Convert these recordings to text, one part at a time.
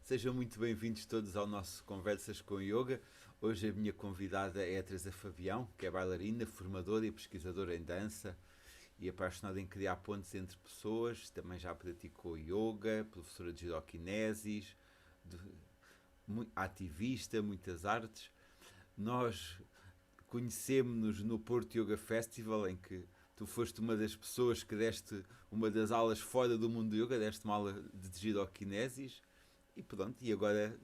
Sejam muito bem-vindos todos ao nosso Conversas com Yoga. Hoje a minha convidada é a Teresa Fabião, que é bailarina, formadora e pesquisadora em dança e apaixonada em criar pontes entre pessoas. Também já praticou yoga, professora de giroquinesis, ativista, muitas artes. Nós conhecemos-nos no Porto Yoga Festival, em que tu foste uma das pessoas que deste uma das aulas fora do mundo do yoga, deste uma aula de giroquinesis. E pronto, e agora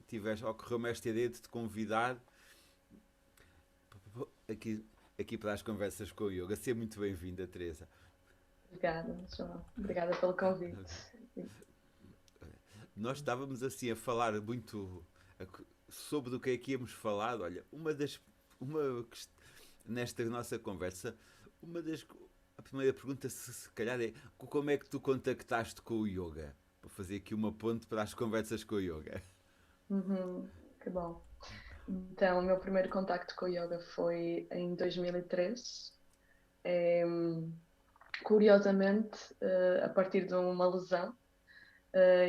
ocorreu-me esta ideia de te convidar aqui, aqui para as conversas com o yoga. Seja muito bem-vinda, Teresa. Obrigada, João. Obrigada pelo convite. Nós estávamos assim a falar muito sobre o que é que íamos falar. Olha, uma nesta nossa conversa, uma das a primeira pergunta se calhar é como é que tu contactaste com o yoga? Para fazer aqui uma ponte para as conversas com o yoga. Que bom. Então, o meu primeiro contacto com o yoga foi em 2013. Curiosamente, a partir de uma lesão,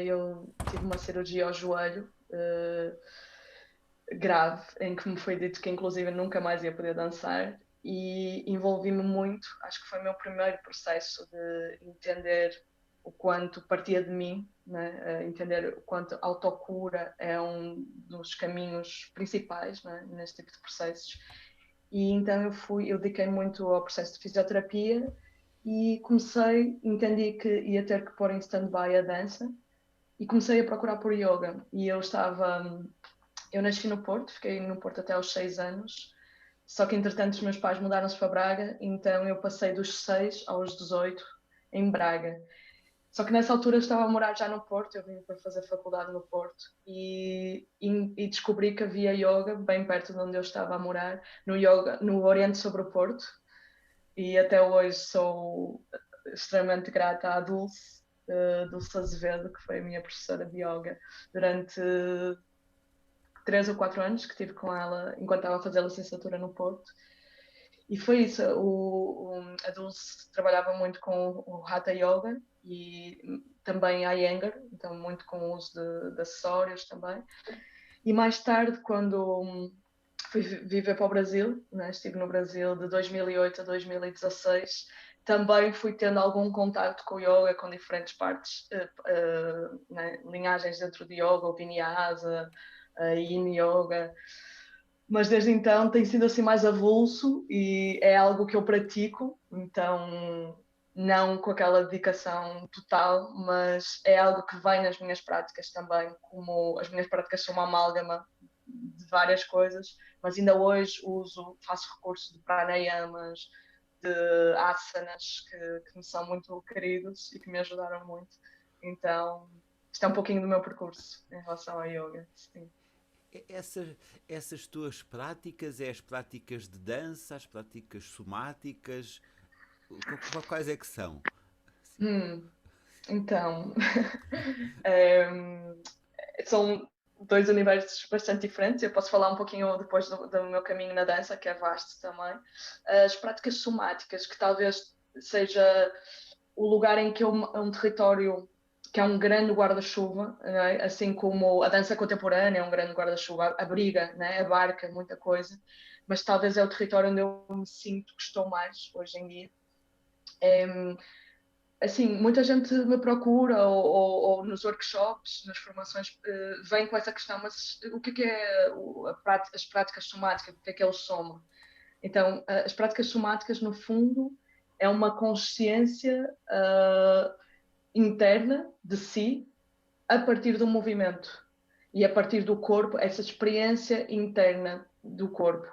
eu tive uma cirurgia ao joelho grave, em que me foi dito que inclusive nunca mais ia poder dançar e envolvi-me muito. Acho que foi o meu primeiro processo de entender o quanto partia de mim, né? Entender o quanto a autocura é um dos caminhos principais, né? Neste tipo de processos. E então eu dediquei muito ao processo de fisioterapia e entendi que ia ter que pôr em stand-by a dança e comecei a procurar por yoga. E eu nasci no Porto, fiquei no Porto até aos 6 anos, só que entretanto os meus pais mudaram-se para Braga, então eu passei dos 6 aos 18 em Braga. Só que nessa altura eu estava a morar já no Porto, eu vim para fazer faculdade no Porto e descobri que havia yoga bem perto de onde eu estava a morar, no Oriente sobre o Porto, e até hoje sou extremamente grata à Dulce Azevedo, que foi a minha professora de yoga durante 3 ou 4 anos que estive com ela enquanto estava a fazer a licenciatura no Porto. E foi isso, a Dulce trabalhava muito com o Hatha Yoga e também a Iyengar, então muito com o uso de acessórios também. E mais tarde, quando fui viver para o Brasil, né, estive no Brasil de 2008 a 2016, também fui tendo algum contato com o yoga, com diferentes partes, né, linhagens dentro de yoga, o Vinyasa, Yin Yoga, mas desde então tem sido assim mais avulso e é algo que eu pratico, então não com aquela dedicação total, mas é algo que vem nas minhas práticas também, como as minhas práticas são uma amálgama de várias coisas, mas ainda hoje faço recurso de pranayamas, de asanas que me são muito queridos e que me ajudaram muito. Então, isto é um pouquinho do meu percurso em relação ao yoga. Sim. Essas, essas tuas práticas, é as práticas de dança, as práticas somáticas, quais é que são? Hum, então, um, são dois universos bastante diferentes. Eu posso falar um pouquinho depois do meu caminho na dança, que é vasto também. As práticas somáticas, que talvez seja o lugar em que é um território que é um grande guarda-chuva, né? Assim como a dança contemporânea é um grande guarda-chuva, abriga, né? Abarca muita coisa, mas talvez é o território onde eu me sinto que estou mais hoje em dia. É, assim, muita gente me procura ou nos workshops, nas formações, vem com essa questão, mas o que é as práticas somáticas, o que é o soma? Então, as práticas somáticas, no fundo, é uma consciência interna de si a partir do movimento e a partir do corpo, essa experiência interna do corpo,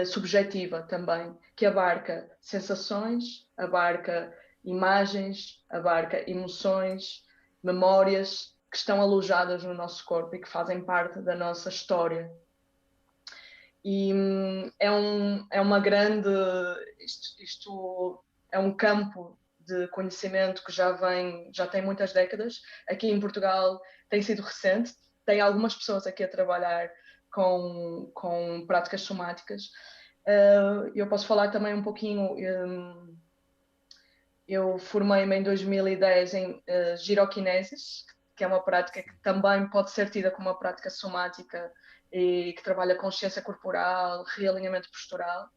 subjetiva também, que abarca sensações, abarca imagens, abarca emoções, memórias que estão alojadas no nosso corpo e que fazem parte da nossa história. E é uma grande. Isto é um campo de conhecimento que já tem muitas décadas. Aqui em Portugal tem sido recente, tem algumas pessoas aqui a trabalhar com práticas somáticas. Eu posso falar também um pouquinho. Eu formei-me em 2010 em giroquinesis, que é uma prática que também pode ser tida como uma prática somática e que trabalha consciência corporal, realinhamento postural,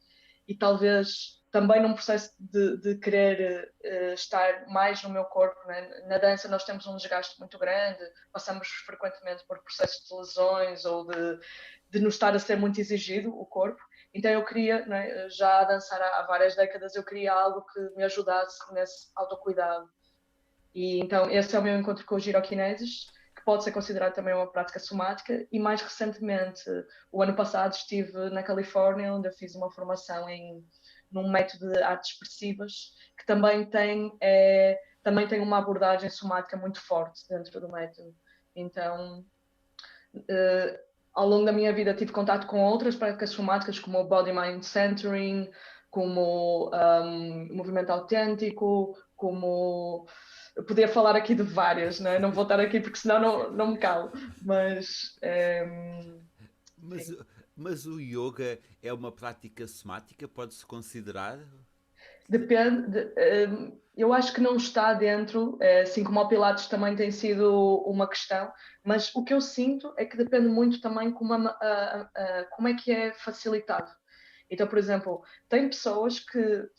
e talvez também num processo de querer estar mais no meu corpo, né? Na dança nós temos um desgaste muito grande, passamos frequentemente por processos de lesões ou de nos estar a ser muito exigido o corpo, então eu queria, né, já a dançar há várias décadas, eu queria algo que me ajudasse nesse autocuidado. E então esse é o meu encontro com os giroquineses, que pode ser considerado também uma prática somática, e mais recentemente, o ano passado, estive na Califórnia, onde eu fiz uma formação num método de artes expressivas, que também tem uma abordagem somática muito forte dentro do método. Então, ao longo da minha vida tive contato com outras práticas somáticas, como o Body Mind Centering, como movimento autêntico, como... Eu podia falar aqui de várias, né? Não vou estar aqui porque senão não me calo, mas... Mas, mas o yoga é uma prática somática? Pode-se considerar? Depende, eu acho que não está dentro, assim como o Pilates também tem sido uma questão, mas o que eu sinto é que depende muito também como é que é facilitado. Então, por exemplo, tem pessoas que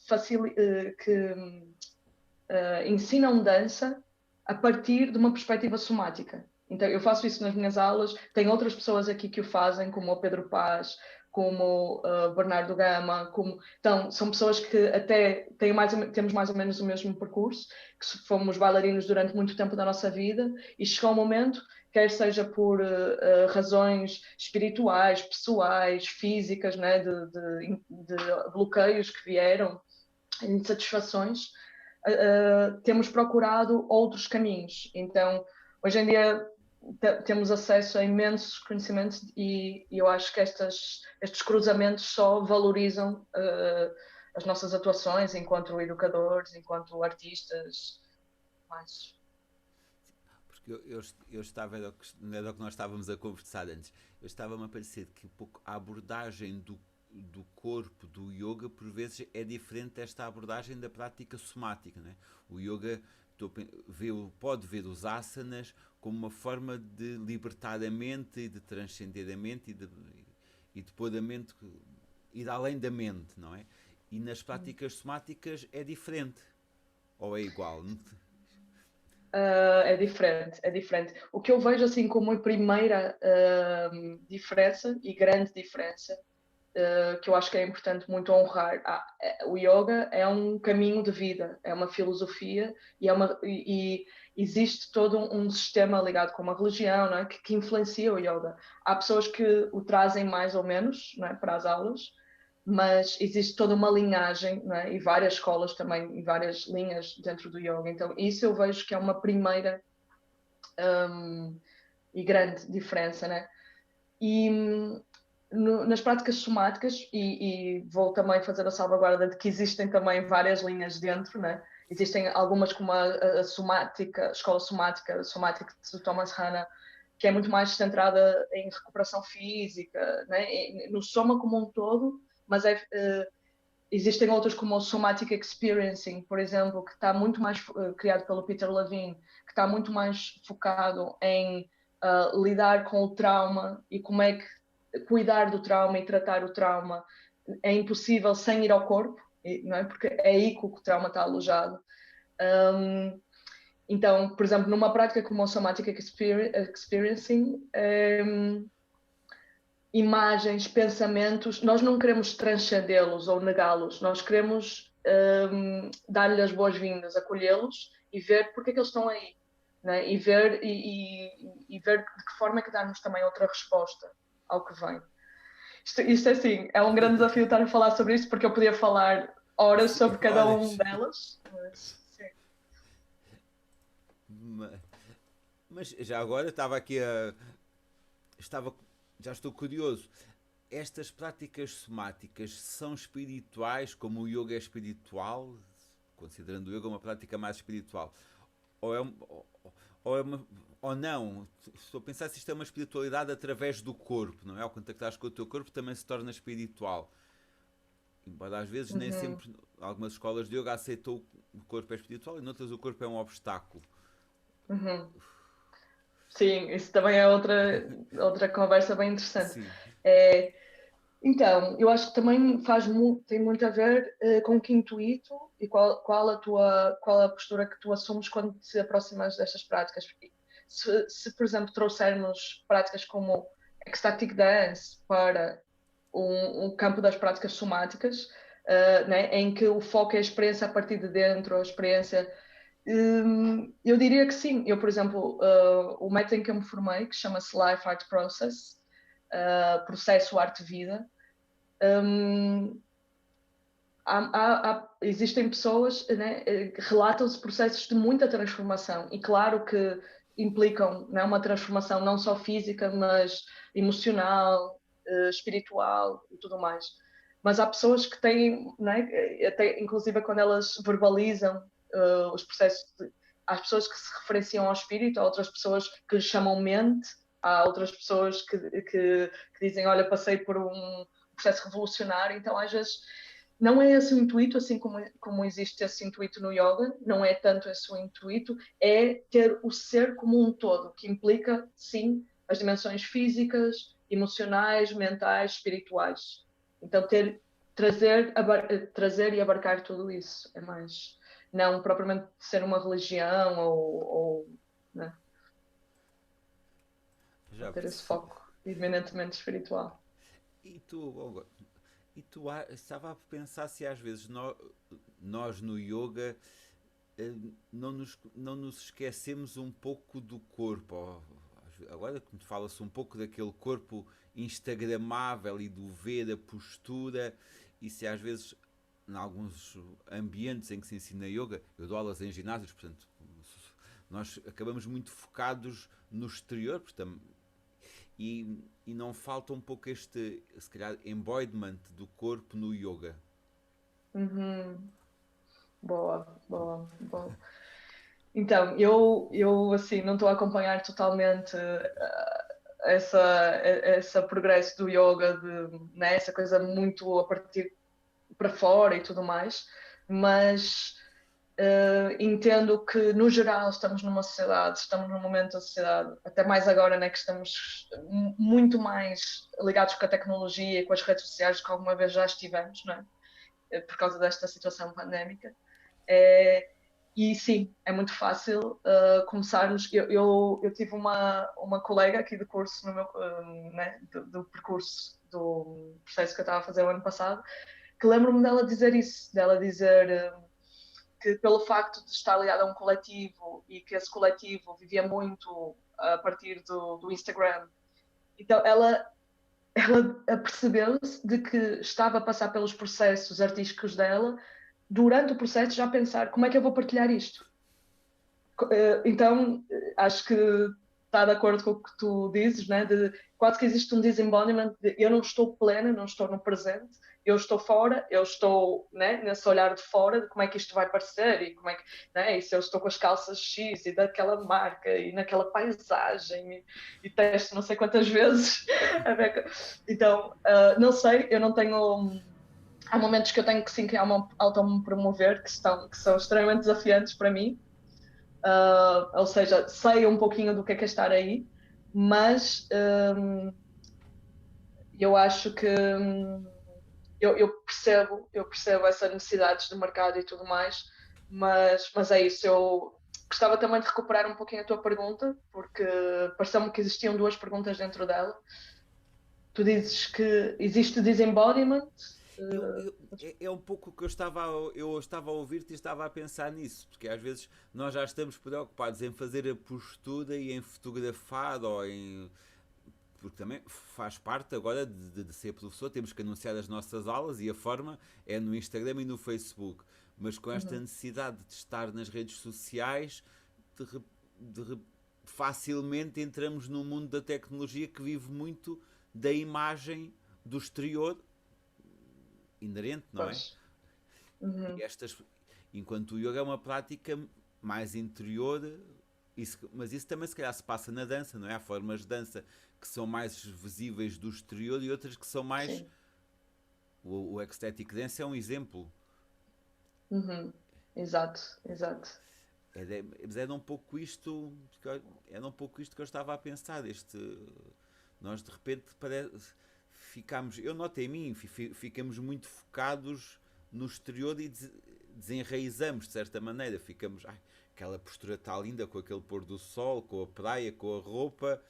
ensinam dança a partir de uma perspectiva somática. Então, eu faço isso nas minhas aulas, tem outras pessoas aqui que o fazem, como o Pedro Paz, como o Bernardo Gama, então, são pessoas que até temos mais ou menos o mesmo percurso, que fomos bailarinos durante muito tempo da nossa vida, e chegou um momento, quer seja por razões espirituais, pessoais, físicas, né, de bloqueios que vieram, insatisfações, temos procurado outros caminhos. Então, hoje em dia temos acesso a imensos conhecimentos e eu acho que estes cruzamentos só valorizam as nossas atuações enquanto educadores, enquanto artistas. Mas... Porque eu estava, era o que nós estávamos a conversar antes, eu estava-me a parecer que um pouco a abordagem do corpo do yoga por vezes é diferente desta abordagem da prática somática, não é? O yoga pode ver os asanas como uma forma de libertar a mente e de transcender a mente e de pôr a mente, ir além da mente, não é? E nas práticas somáticas é diferente ou é igual? É diferente, é diferente. O que eu vejo assim como a primeira diferença e grande diferença que eu acho que é importante muito honrar. O yoga é um caminho de vida, é uma filosofia e existe todo um sistema ligado com uma religião, não é? que influencia o yoga. Há pessoas que o trazem mais ou menos, não é? para as aulas, mas existe toda uma linhagem, não é? E várias escolas também, e várias linhas dentro do yoga. Então isso eu vejo que é uma primeira e grande diferença, né? E nas práticas somáticas, e vou também fazer a salvaguarda de que existem também várias linhas dentro, né? Existem algumas como a somática, a escola somática, de Thomas Hanna, que é muito mais centrada em recuperação física, né? No soma como um todo, mas existem outras como o Somatic Experiencing, por exemplo, que está muito mais criado pelo Peter Levine, que está muito mais focado em lidar com o trauma e como é que cuidar do trauma e tratar o trauma é impossível sem ir ao corpo, não é? Porque é aí que o trauma está alojado. Então, por exemplo, numa prática como o Somatic Experiencing, imagens, pensamentos, nós não queremos transcendê-los ou negá-los, nós queremos dar-lhe as boas-vindas, acolhê-los e ver porque é que eles estão aí, né? E ver de que forma é que dá-nos também outra resposta ao que vem. Isto assim, é um grande desafio estar a falar sobre isto, porque eu podia falar horas Sim, sobre cada olha, um delas, mas sim. mas já agora estava aqui a. Estava, já estou curioso. Estas práticas somáticas são espirituais, como o yoga é espiritual, considerando o yoga uma prática mais espiritual? Ou é, ou, é uma, ou não? Estou a pensar se isto é uma espiritualidade através do corpo, não é? Ao contactares com o teu corpo também se torna espiritual. Embora às vezes nem Uhum. sempre, algumas escolas de yoga aceitam o corpo é espiritual e noutras o corpo é um obstáculo. Uhum. Sim, isso também é outra conversa bem interessante. Sim. É, então, eu acho que também tem muito a ver com que intuito e qual a postura que tu assumes quando te aproximas destas práticas. Se, por exemplo, trouxermos práticas como ecstatic dance para um campo das práticas somáticas, né, em que o foco é a experiência a partir de dentro, a experiência. Eu diria que sim. Eu, por exemplo, o método em que eu me formei, que chama-se Life Art Process, processo arte-vida, um, existem pessoas, né, que relatam-se processos de muita transformação e claro que implicam, né, uma transformação não só física, mas emocional, espiritual e tudo mais. Mas há pessoas que têm, né, até, inclusive quando elas verbalizam os processos, há pessoas que se referenciam ao espírito, há outras pessoas que lhe chamam mente, há outras pessoas que dizem, olha, passei por um processo revolucionário, então às vezes não é esse o intuito, assim como existe esse intuito no yoga, não é tanto esse o intuito, é ter o ser como um todo, que implica, sim, as dimensões físicas, emocionais, mentais, espirituais. Então, trazer e abarcar tudo isso é mais, não propriamente ser uma religião ou né, Já ter esse percebi. foco eminentemente espiritual. E tu, Olga, estava a pensar se às vezes nós no yoga não nos esquecemos um pouco do corpo. Agora que fala-se um pouco daquele corpo instagramável e do ver a postura, e se às vezes em alguns ambientes em que se ensina yoga, eu dou aulas em ginásios, portanto nós acabamos muito focados no exterior, portanto, e não falta um pouco este, se calhar, embodiment do corpo no yoga. Uhum. Boa, boa, boa. Então, eu assim, não estou a acompanhar totalmente essa progresso do yoga, né, essa coisa muito a partir para fora e tudo mais, mas entendo que, no geral, estamos numa sociedade, estamos num momento da sociedade, até mais agora, né, que estamos muito mais ligados com a tecnologia e com as redes sociais do que alguma vez já estivemos, não é? Por causa desta situação pandémica. É, e sim, é muito fácil começarmos. Eu tive uma colega aqui do curso, no meu, né, do percurso, do processo que eu estava a fazer o ano passado, que lembro-me dela dizer isso, dela dizer que pelo facto de estar ligada a um coletivo e que esse coletivo vivia muito a partir do Instagram, então ela percebeu-se de que estava a passar pelos processos artísticos dela, durante o processo já a pensar como é que eu vou partilhar isto. Então, acho que está de acordo com o que tu dizes, né? De quase que existe um disembodiment de eu não estou plena, não estou no presente, eu estou fora, eu estou, né, nesse olhar de fora de como é que isto vai parecer e como é que, né, e se eu estou com as calças X e daquela marca e naquela paisagem e testo não sei quantas vezes. Então, não sei, eu não tenho. Há momentos que eu tenho que sim que auto-me promover que são extremamente desafiantes para mim, ou seja, sei um pouquinho do que é estar aí, mas eu acho que eu percebo essas necessidades de mercado e tudo mais, mas é isso, eu gostava também de recuperar um pouquinho a tua pergunta, porque pareceu-me que existiam duas perguntas dentro dela. Tu dizes que existe disembodiment. Eu, eu, é um pouco o que eu estava a ouvir-te e estava a pensar nisso, porque às vezes nós já estamos preocupados em fazer a postura e em fotografar ou em. Porque também faz parte agora de ser professor, temos que anunciar as nossas aulas e a forma é no Instagram e no Facebook. Mas com esta Uhum. necessidade de estar nas redes sociais, de, re- facilmente entramos num mundo da tecnologia que vive muito da imagem do exterior inerente, não é? Pois. Uhum. E enquanto o yoga é uma prática mais interior, mas isso também se calhar se passa na dança, não é? Há formas de dança que são mais visíveis do exterior e outras que são mais. Sim. O ecstatic dance é um exemplo. Uhum. Exato, exato. Mas era um pouco isto, era um pouco isto que eu estava a pensar. Nós de repente ficamos, eu noto em mim, ficamos muito focados no exterior e desenraizamos de certa maneira. Ficamos, ai, aquela postura está linda com aquele pôr do sol, com a praia, com a roupa,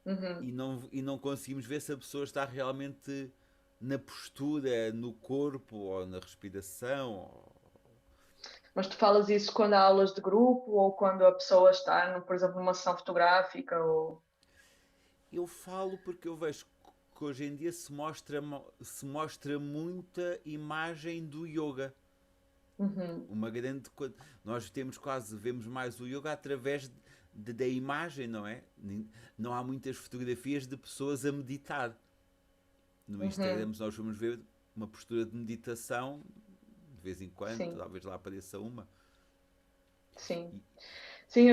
Uhum. e não conseguimos ver se a pessoa está realmente na postura, no corpo, ou na respiração. Mas tu falas isso quando há aulas de grupo ou quando a pessoa está, por exemplo, numa sessão fotográfica ou... Eu falo porque eu vejo que hoje em dia se mostra muita imagem do yoga. Uhum. Uma grande coisa. Nós vemos mais o yoga através da imagem, não é? Não há muitas fotografias de pessoas a meditar. No Instagram Uhum. nós vamos ver uma postura de meditação, de vez em quando, Sim, talvez lá apareça uma. sim. E, Sim,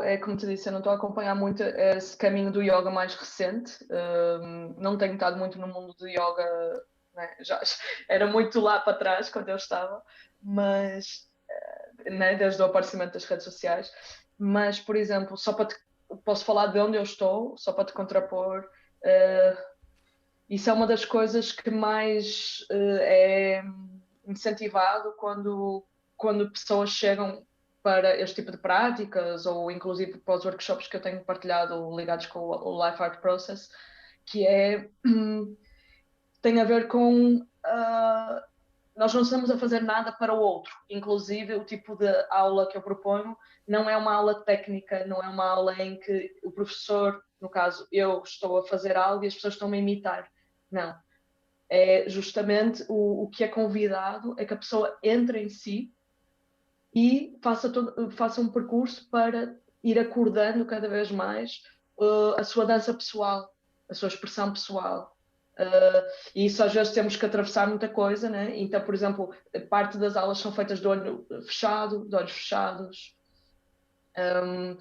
é como te disse, eu não estou a acompanhar muito esse caminho do yoga mais recente. Não tenho estado muito no mundo do yoga, né? Já era muito lá para trás quando eu estava, mas né, desde o aparecimento das redes sociais. Mas, por exemplo, posso falar de onde eu estou, só para te contrapor. Uh, Isso é uma das coisas que mais é incentivado quando pessoas chegam para este tipo de práticas, ou inclusive para os workshops que eu tenho partilhado ligados com o Life Art Process, que tem a ver com nós não estamos a fazer nada para o outro. Inclusive, o tipo de aula que eu proponho não é uma aula técnica, não é uma aula em que o professor, no caso, eu estou a fazer algo e as pessoas estão a imitar. Não. É justamente o que é convidado é que a pessoa entre em si e faça um percurso para ir acordando cada vez mais a sua dança pessoal, a sua expressão pessoal. E isso às vezes temos que atravessar muita coisa, né? Então, por exemplo, parte das aulas são feitas de olho fechado, de olhos fechados. Um,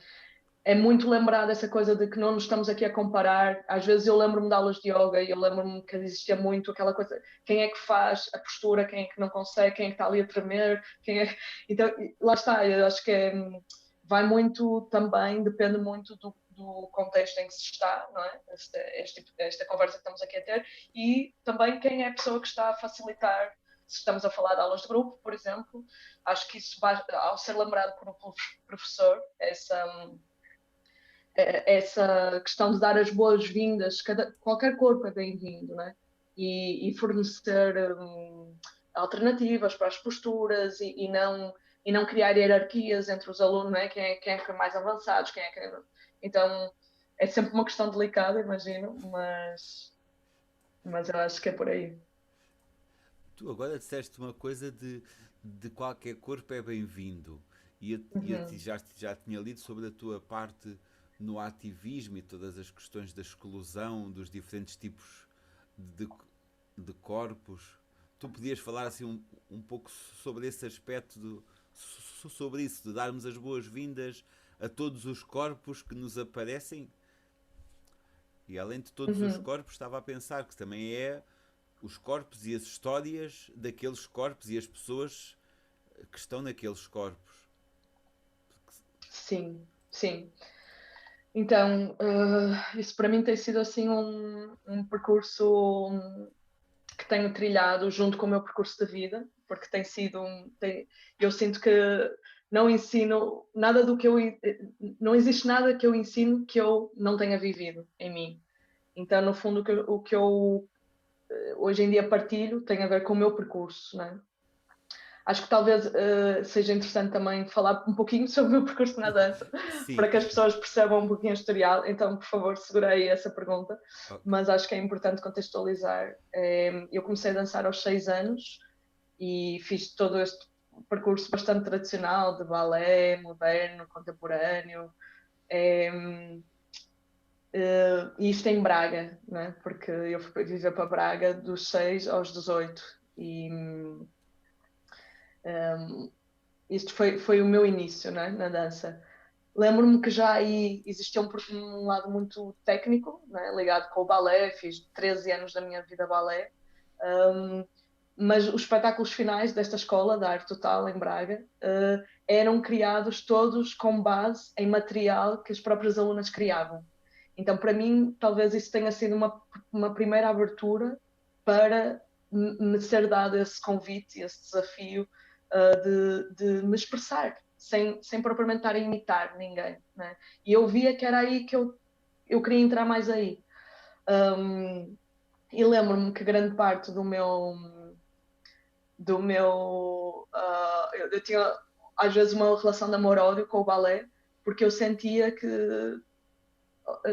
é muito lembrado essa coisa de que não nos estamos aqui a comparar. Às vezes eu lembro-me de aulas de yoga e eu lembro-me que existia muito aquela coisa, quem é que faz a postura, quem é que não consegue, quem é que está ali a tremer, quem é... Então, lá está, eu acho que vai muito também, depende muito do contexto em que se está, não é? Esta conversa que estamos aqui a ter, e também quem é a pessoa que está a facilitar. Se estamos a falar de aulas de grupo, por exemplo, acho que isso vai, ao ser lembrado por um professor, essa questão de dar as boas-vindas, qualquer corpo é bem-vindo, né? E fornecer alternativas para as posturas e não criar hierarquias entre os alunos, né? Quem é que é mais avançados, quem é que é... Então, é sempre uma questão delicada, imagino, mas eu acho que é por aí. tu agora disseste uma coisa de qualquer corpo é bem-vindo. Uhum, Já tinha lido sobre a tua parte no ativismo e todas as questões da exclusão dos diferentes tipos de, de corpos. Tu podias falar assim um pouco sobre esse aspecto, sobre isso, de darmos as boas-vindas a todos os corpos que nos aparecem? E além de todos os uhum. corpos, estava a pensar que também é os corpos e as histórias daqueles corpos e as pessoas que estão naqueles corpos. Sim, sim. Então, isso para mim tem sido assim um percurso que tenho trilhado junto com o meu percurso de vida, porque tem sido eu sinto que não ensino nada do que não existe nada que eu ensino que eu não tenha vivido em mim. Então, no fundo, o que eu hoje em dia partilho tem a ver com o meu percurso, né? Acho que talvez seja interessante também falar um pouquinho sobre o meu percurso na dança, Sim, para que as pessoas percebam um pouquinho a historial. Então, por favor, segurei essa pergunta, ok. mas acho que é importante contextualizar. Eu comecei a dançar aos 6 anos e fiz todo este percurso bastante tradicional de balé, moderno, contemporâneo. E isto em Braga, né? Porque eu fui viver para Braga dos 6 aos 18 e isto foi o meu início, né, na dança. Lembro-me que já aí existia um lado muito técnico, né, ligado com o balé, fiz 13 anos da minha vida balé, um, mas os espetáculos finais desta escola, da Arte Total, em Braga, eram criados todos com base em material que as próprias alunas criavam. Então, para mim, talvez isso tenha sido uma primeira abertura para me ser dado esse convite, esse desafio de me expressar, sem propriamente estar a imitar ninguém. Né? E eu via que era aí que eu queria entrar mais aí. E lembro-me que grande parte do meu eu tinha às vezes uma relação de amor-ódio com o balé, porque eu sentia que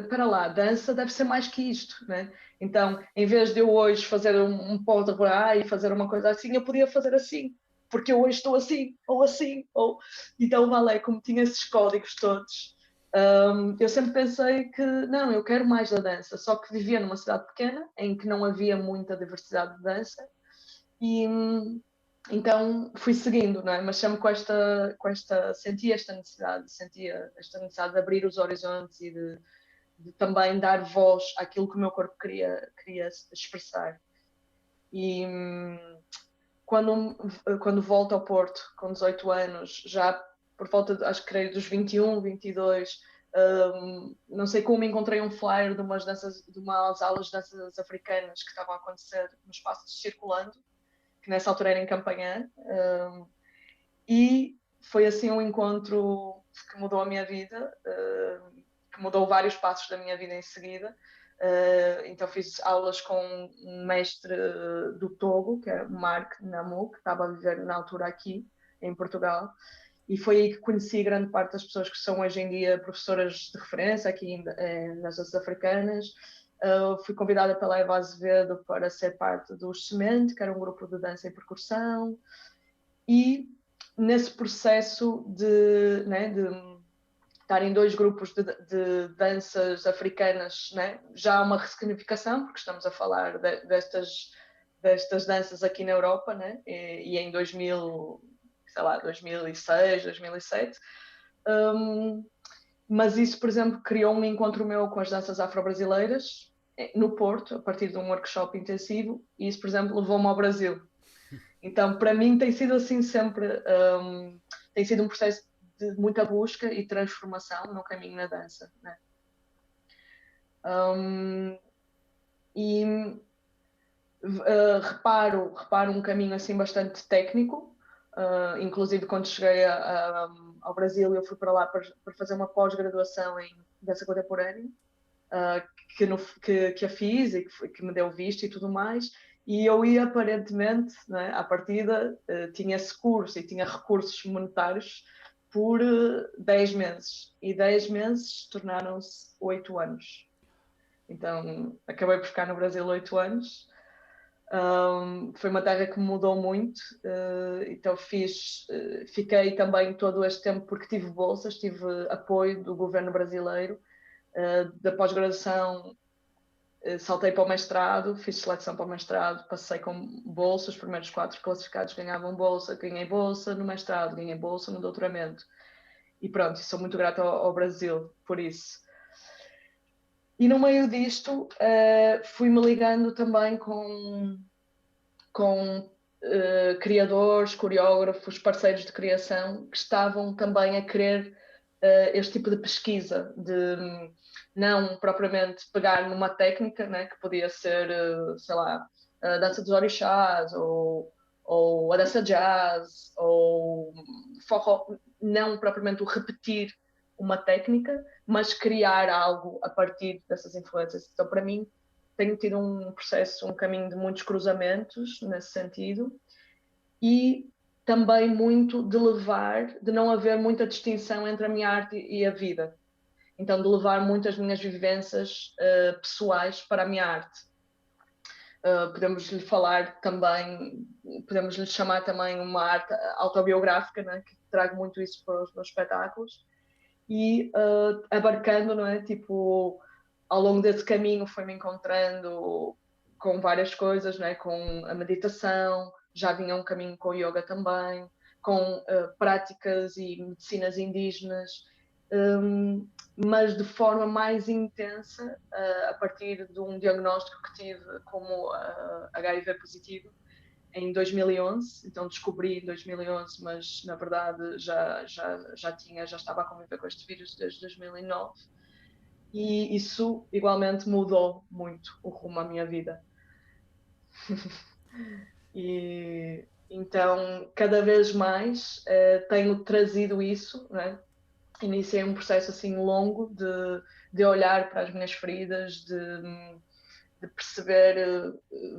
para lá, dança deve ser mais que isto, né? Então, em vez de eu hoje fazer um pó de rá e fazer uma coisa assim, eu podia fazer assim, porque eu hoje estou assim, ou assim, ou... Então o balé, como tinha esses códigos todos, eu sempre pensei que, não, eu quero mais da dança, só que vivia numa cidade pequena, em que não havia muita diversidade de dança, e então fui seguindo, não é? Mas sempre sentia esta necessidade de abrir os horizontes e de também dar voz àquilo que o meu corpo queria expressar. E quando volto ao Porto, com 18 anos, já por volta, acho que creio, dos 21, 22, não sei como encontrei um flyer de umas aulas de danças africanas que estavam a acontecer no espaço de Circulando, que nessa altura era em Campanhã, e foi assim um encontro que mudou a minha vida, que mudou vários passos da minha vida em seguida. Então fiz aulas com um mestre do Togo, que é o Mark Namu, que estava a viver na altura aqui, em Portugal, e foi aí que conheci grande parte das pessoas que são hoje em dia professoras de referência aqui nas danças africanas. Fui convidada pela Eva Azevedo para ser parte do Semente, que era um grupo de dança e percussão, e nesse processo de estar em dois grupos de danças africanas, né? Já há uma ressignificação, porque estamos a falar destas danças aqui na Europa, né? E em 2006, 2007. Mas isso, por exemplo, criou um encontro meu com as danças afro-brasileiras no Porto, a partir de um workshop intensivo, e isso, por exemplo, levou-me ao Brasil. Então, para mim, tem sido assim sempre, tem sido um processo de muita busca e transformação no caminho na dança. Né? E reparo um caminho assim bastante técnico, inclusive quando cheguei ao Brasil eu fui para lá para fazer uma pós-graduação em dança contemporânea, que a fiz e que me deu visto e tudo mais, e eu ia aparentemente, né, à partida, tinha esse curso e tinha recursos monetários por 10 meses, e 10 meses tornaram-se 8 anos. Então acabei por ficar no Brasil 8 anos. Foi uma terra que me mudou muito, então fiquei também todo este tempo porque tive bolsas, tive apoio do governo brasileiro. Da pós-graduação saltei para o mestrado, fiz seleção para o mestrado, passei com bolsa, os primeiros 4 classificados ganhavam bolsa, ganhei bolsa no mestrado, ganhei bolsa no doutoramento. E pronto, sou muito grata ao Brasil por isso. E no meio disto, fui-me ligando também com criadores, coreógrafos, parceiros de criação que estavam também a querer este tipo de pesquisa, de não propriamente pegar numa técnica, né, que podia ser, sei lá, a dança dos orixás, ou a dança jazz, ou forró, não propriamente o repetir uma técnica, mas criar algo a partir dessas influências. Então, para mim, tenho tido um processo, um caminho de muitos cruzamentos nesse sentido, e também muito de não haver muita distinção entre a minha arte e a vida. Então, de levar muitas minhas vivências pessoais para a minha arte. Podemos lhe chamar também uma arte autobiográfica, né, que trago muito isso para os meus espetáculos, e abarcando, não é, tipo, ao longo desse caminho foi-me encontrando com várias coisas, né, com a meditação, já vinha um caminho com yoga também, com práticas e medicinas indígenas, mas de forma mais intensa, a partir de um diagnóstico que tive como HIV positivo, em 2011, então descobri em 2011, mas na verdade já estava a conviver com este vírus desde 2009, e isso igualmente mudou muito o rumo à minha vida. E então, cada vez mais tenho trazido isso, né? Iniciei um processo assim longo de olhar para as minhas feridas, de perceber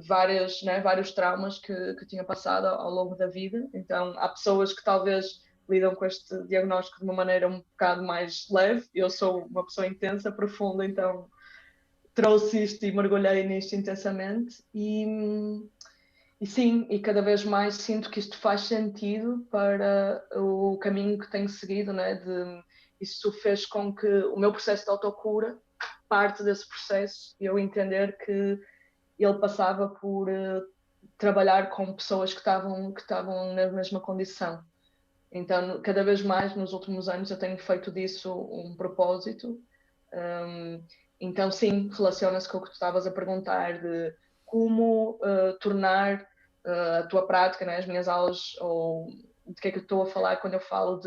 vários traumas que tinha passado ao longo da vida. Então, há pessoas que talvez lidam com este diagnóstico de uma maneira um bocado mais leve. Eu sou uma pessoa intensa, profunda, então trouxe isto e mergulhei nisto intensamente. E sim, e cada vez mais sinto que isto faz sentido para o caminho que tenho seguido, né? Isso fez com que o meu processo de autocura, parte desse processo, eu entender que ele passava por trabalhar com pessoas que estavam na mesma condição. Então, cada vez mais, nos últimos anos, eu tenho feito disso um propósito. Então, sim, relaciona-se com o que tu estavas a perguntar, de como tornar a tua prática, né, as minhas aulas, ou de que é que eu estou a falar quando eu falo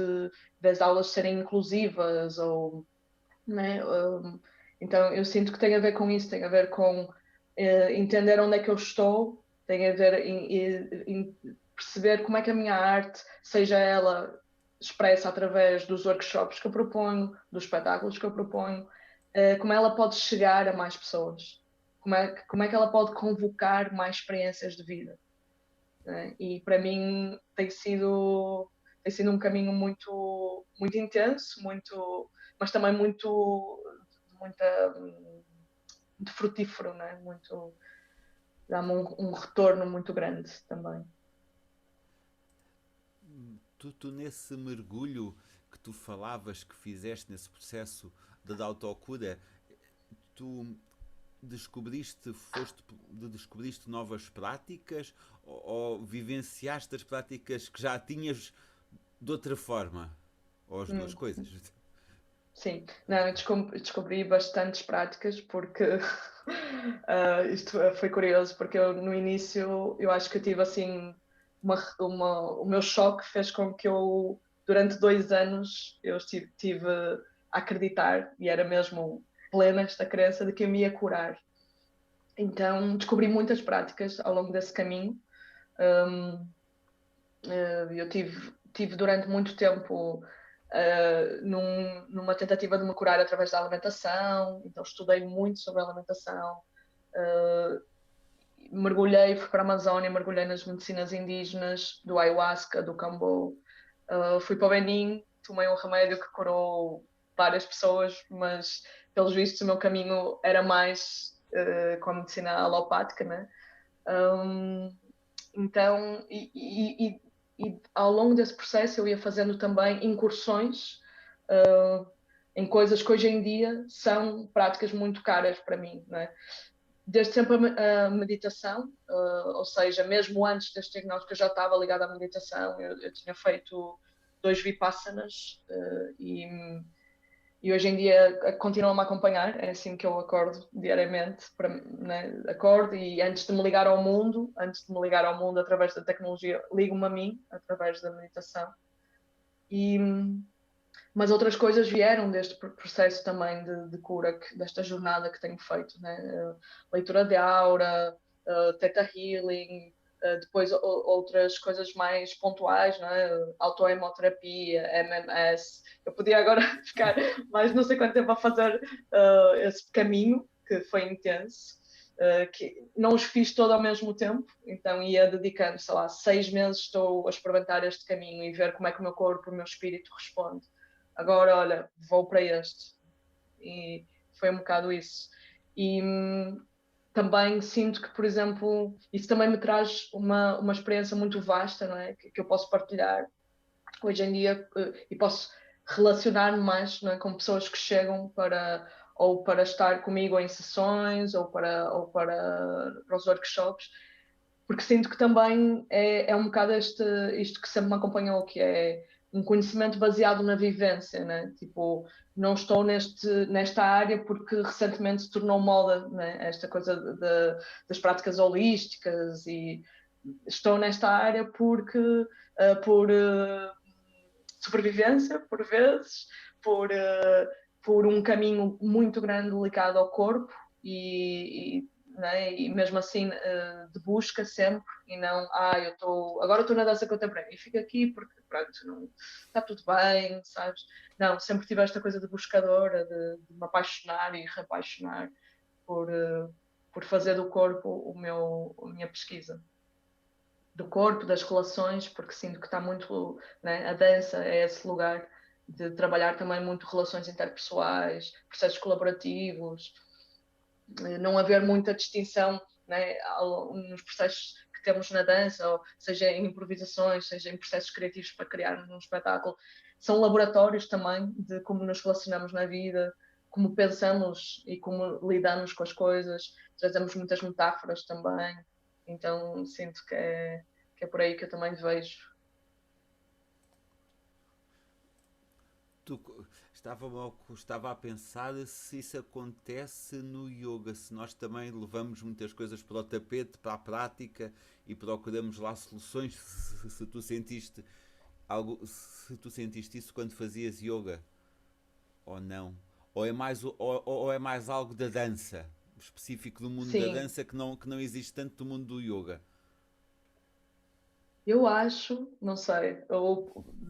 das aulas serem inclusivas, ou, né, então eu sinto que tem a ver com isso, tem a ver com entender onde é que eu estou, tem a ver em perceber como é que a minha arte, seja ela expressa através dos workshops que eu proponho, dos espetáculos que eu proponho, como ela pode chegar a mais pessoas, como é que ela pode convocar mais experiências de vida, né? E para mim tem sido um caminho muito intenso, mas também muito frutífero, né? Dá-me um retorno muito grande também. Tu nesse mergulho que tu falavas, que fizeste nesse processo de autocura, tu descobriste novas práticas ou vivenciaste as práticas que já tinhas de outra forma? Ou as duas coisas? Sim, não, eu descobri bastantes práticas porque isto foi curioso, porque eu no início eu acho que eu tive assim o meu choque fez com que eu durante 2 anos eu tive a acreditar e era mesmo plena esta crença de que eu me ia curar. Então descobri muitas práticas ao longo desse caminho. Eu tive durante muito tempo numa tentativa de me curar através da alimentação, então estudei muito sobre a alimentação, fui para a Amazónia, mergulhei nas medicinas indígenas, do ayahuasca, do cambô, fui para o Benin, tomei um remédio que curou várias pessoas, mas pelos vistos o meu caminho era mais com a medicina alopática, né? Então, e ao longo desse processo eu ia fazendo também incursões em coisas que hoje em dia são práticas muito caras para mim, né? Desde sempre a meditação, ou seja, mesmo antes deste diagnóstico eu já estava ligada à meditação, eu tinha feito 2 vipassanas e hoje em dia continua-me a acompanhar, é assim que eu acordo diariamente, né? Acordo e antes de me ligar ao mundo através da tecnologia, ligo-me a mim através da meditação. Mas outras coisas vieram deste processo também de cura, desta jornada que tenho feito, né? Leitura de aura, Theta Healing, depois outras coisas mais pontuais, né? Autoemoterapia, MMS. Eu podia agora ficar mais não sei quanto tempo a fazer esse caminho, que foi intenso, que não os fiz todo ao mesmo tempo, então ia dedicando, sei lá, 6 meses estou a experimentar este caminho e ver como é que o meu corpo, o meu espírito responde. Agora, olha, vou para este. E foi um bocado isso. E também sinto que, por exemplo, isso também me traz uma experiência muito vasta, não é? Que eu posso partilhar hoje em dia e posso relacionar-me mais, não é? Com pessoas que chegam ou para estar comigo em sessões ou para os workshops, porque sinto que também é um bocado isto que sempre me acompanhou, que é um conhecimento baseado na vivência, né? Tipo, não estou nesta área porque recentemente se tornou moda, né? Esta coisa das práticas holísticas estou nesta área porque por sobrevivência, por vezes, por um caminho muito grande ligado ao corpo né? E mesmo assim de busca sempre, e não, agora estou na dança contemporânea e fico aqui porque pronto, não, está tudo bem, sabes? Não, sempre tive esta coisa de buscadora, de me apaixonar e reapaixonar por fazer do corpo a minha pesquisa. Do corpo, das relações, porque sinto que está muito, né? A dança é esse lugar de trabalhar também muito relações interpessoais, processos colaborativos, não haver muita distinção, né, nos processos que temos na dança, ou seja em improvisações, seja em processos criativos para criar um espetáculo. São laboratórios também de como nos relacionamos na vida, como pensamos e como lidamos com as coisas, trazemos muitas metáforas também, então sinto que é por aí que eu também vejo. Estava a pensar se isso acontece no yoga, se nós também levamos muitas coisas para o tapete, para a prática e procuramos lá soluções. Se tu sentiste isso quando fazias yoga ou não, ou é mais algo da dança específico do mundo da Sim, dança que não existe tanto do mundo do yoga. eu acho, não sei,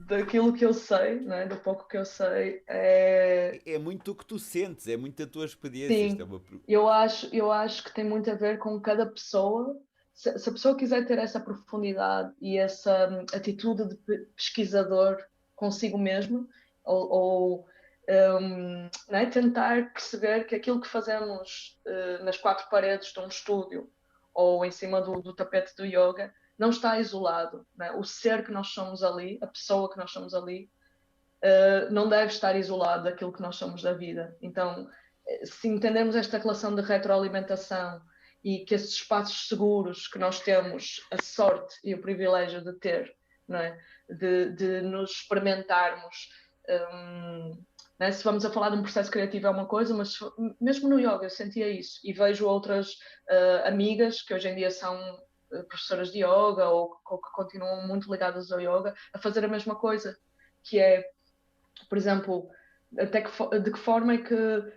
daquilo que eu sei, né, do pouco que eu sei, É muito o que tu sentes, é muito a tua experiência. Isto é sim, uma... eu acho que tem muito a ver com cada pessoa. Se a pessoa quiser ter essa profundidade e essa atitude de pesquisador consigo mesmo, ou né, tentar perceber que aquilo que fazemos nas quatro paredes de um estúdio ou em cima do tapete do yoga não está isolado. Né? O ser que nós somos ali, a pessoa que nós somos ali, não deve estar isolado daquilo que nós somos da vida. Então, se entendermos esta relação de retroalimentação e que esses espaços seguros que nós temos a sorte e o privilégio de ter, não é? De nos experimentarmos. Né? Se vamos a falar de um processo criativo é uma coisa, mas mesmo no yoga eu sentia isso e vejo outras amigas que hoje em dia são professoras de yoga ou que continuam muito ligadas ao yoga a fazer a mesma coisa, que é, por exemplo, de que forma é que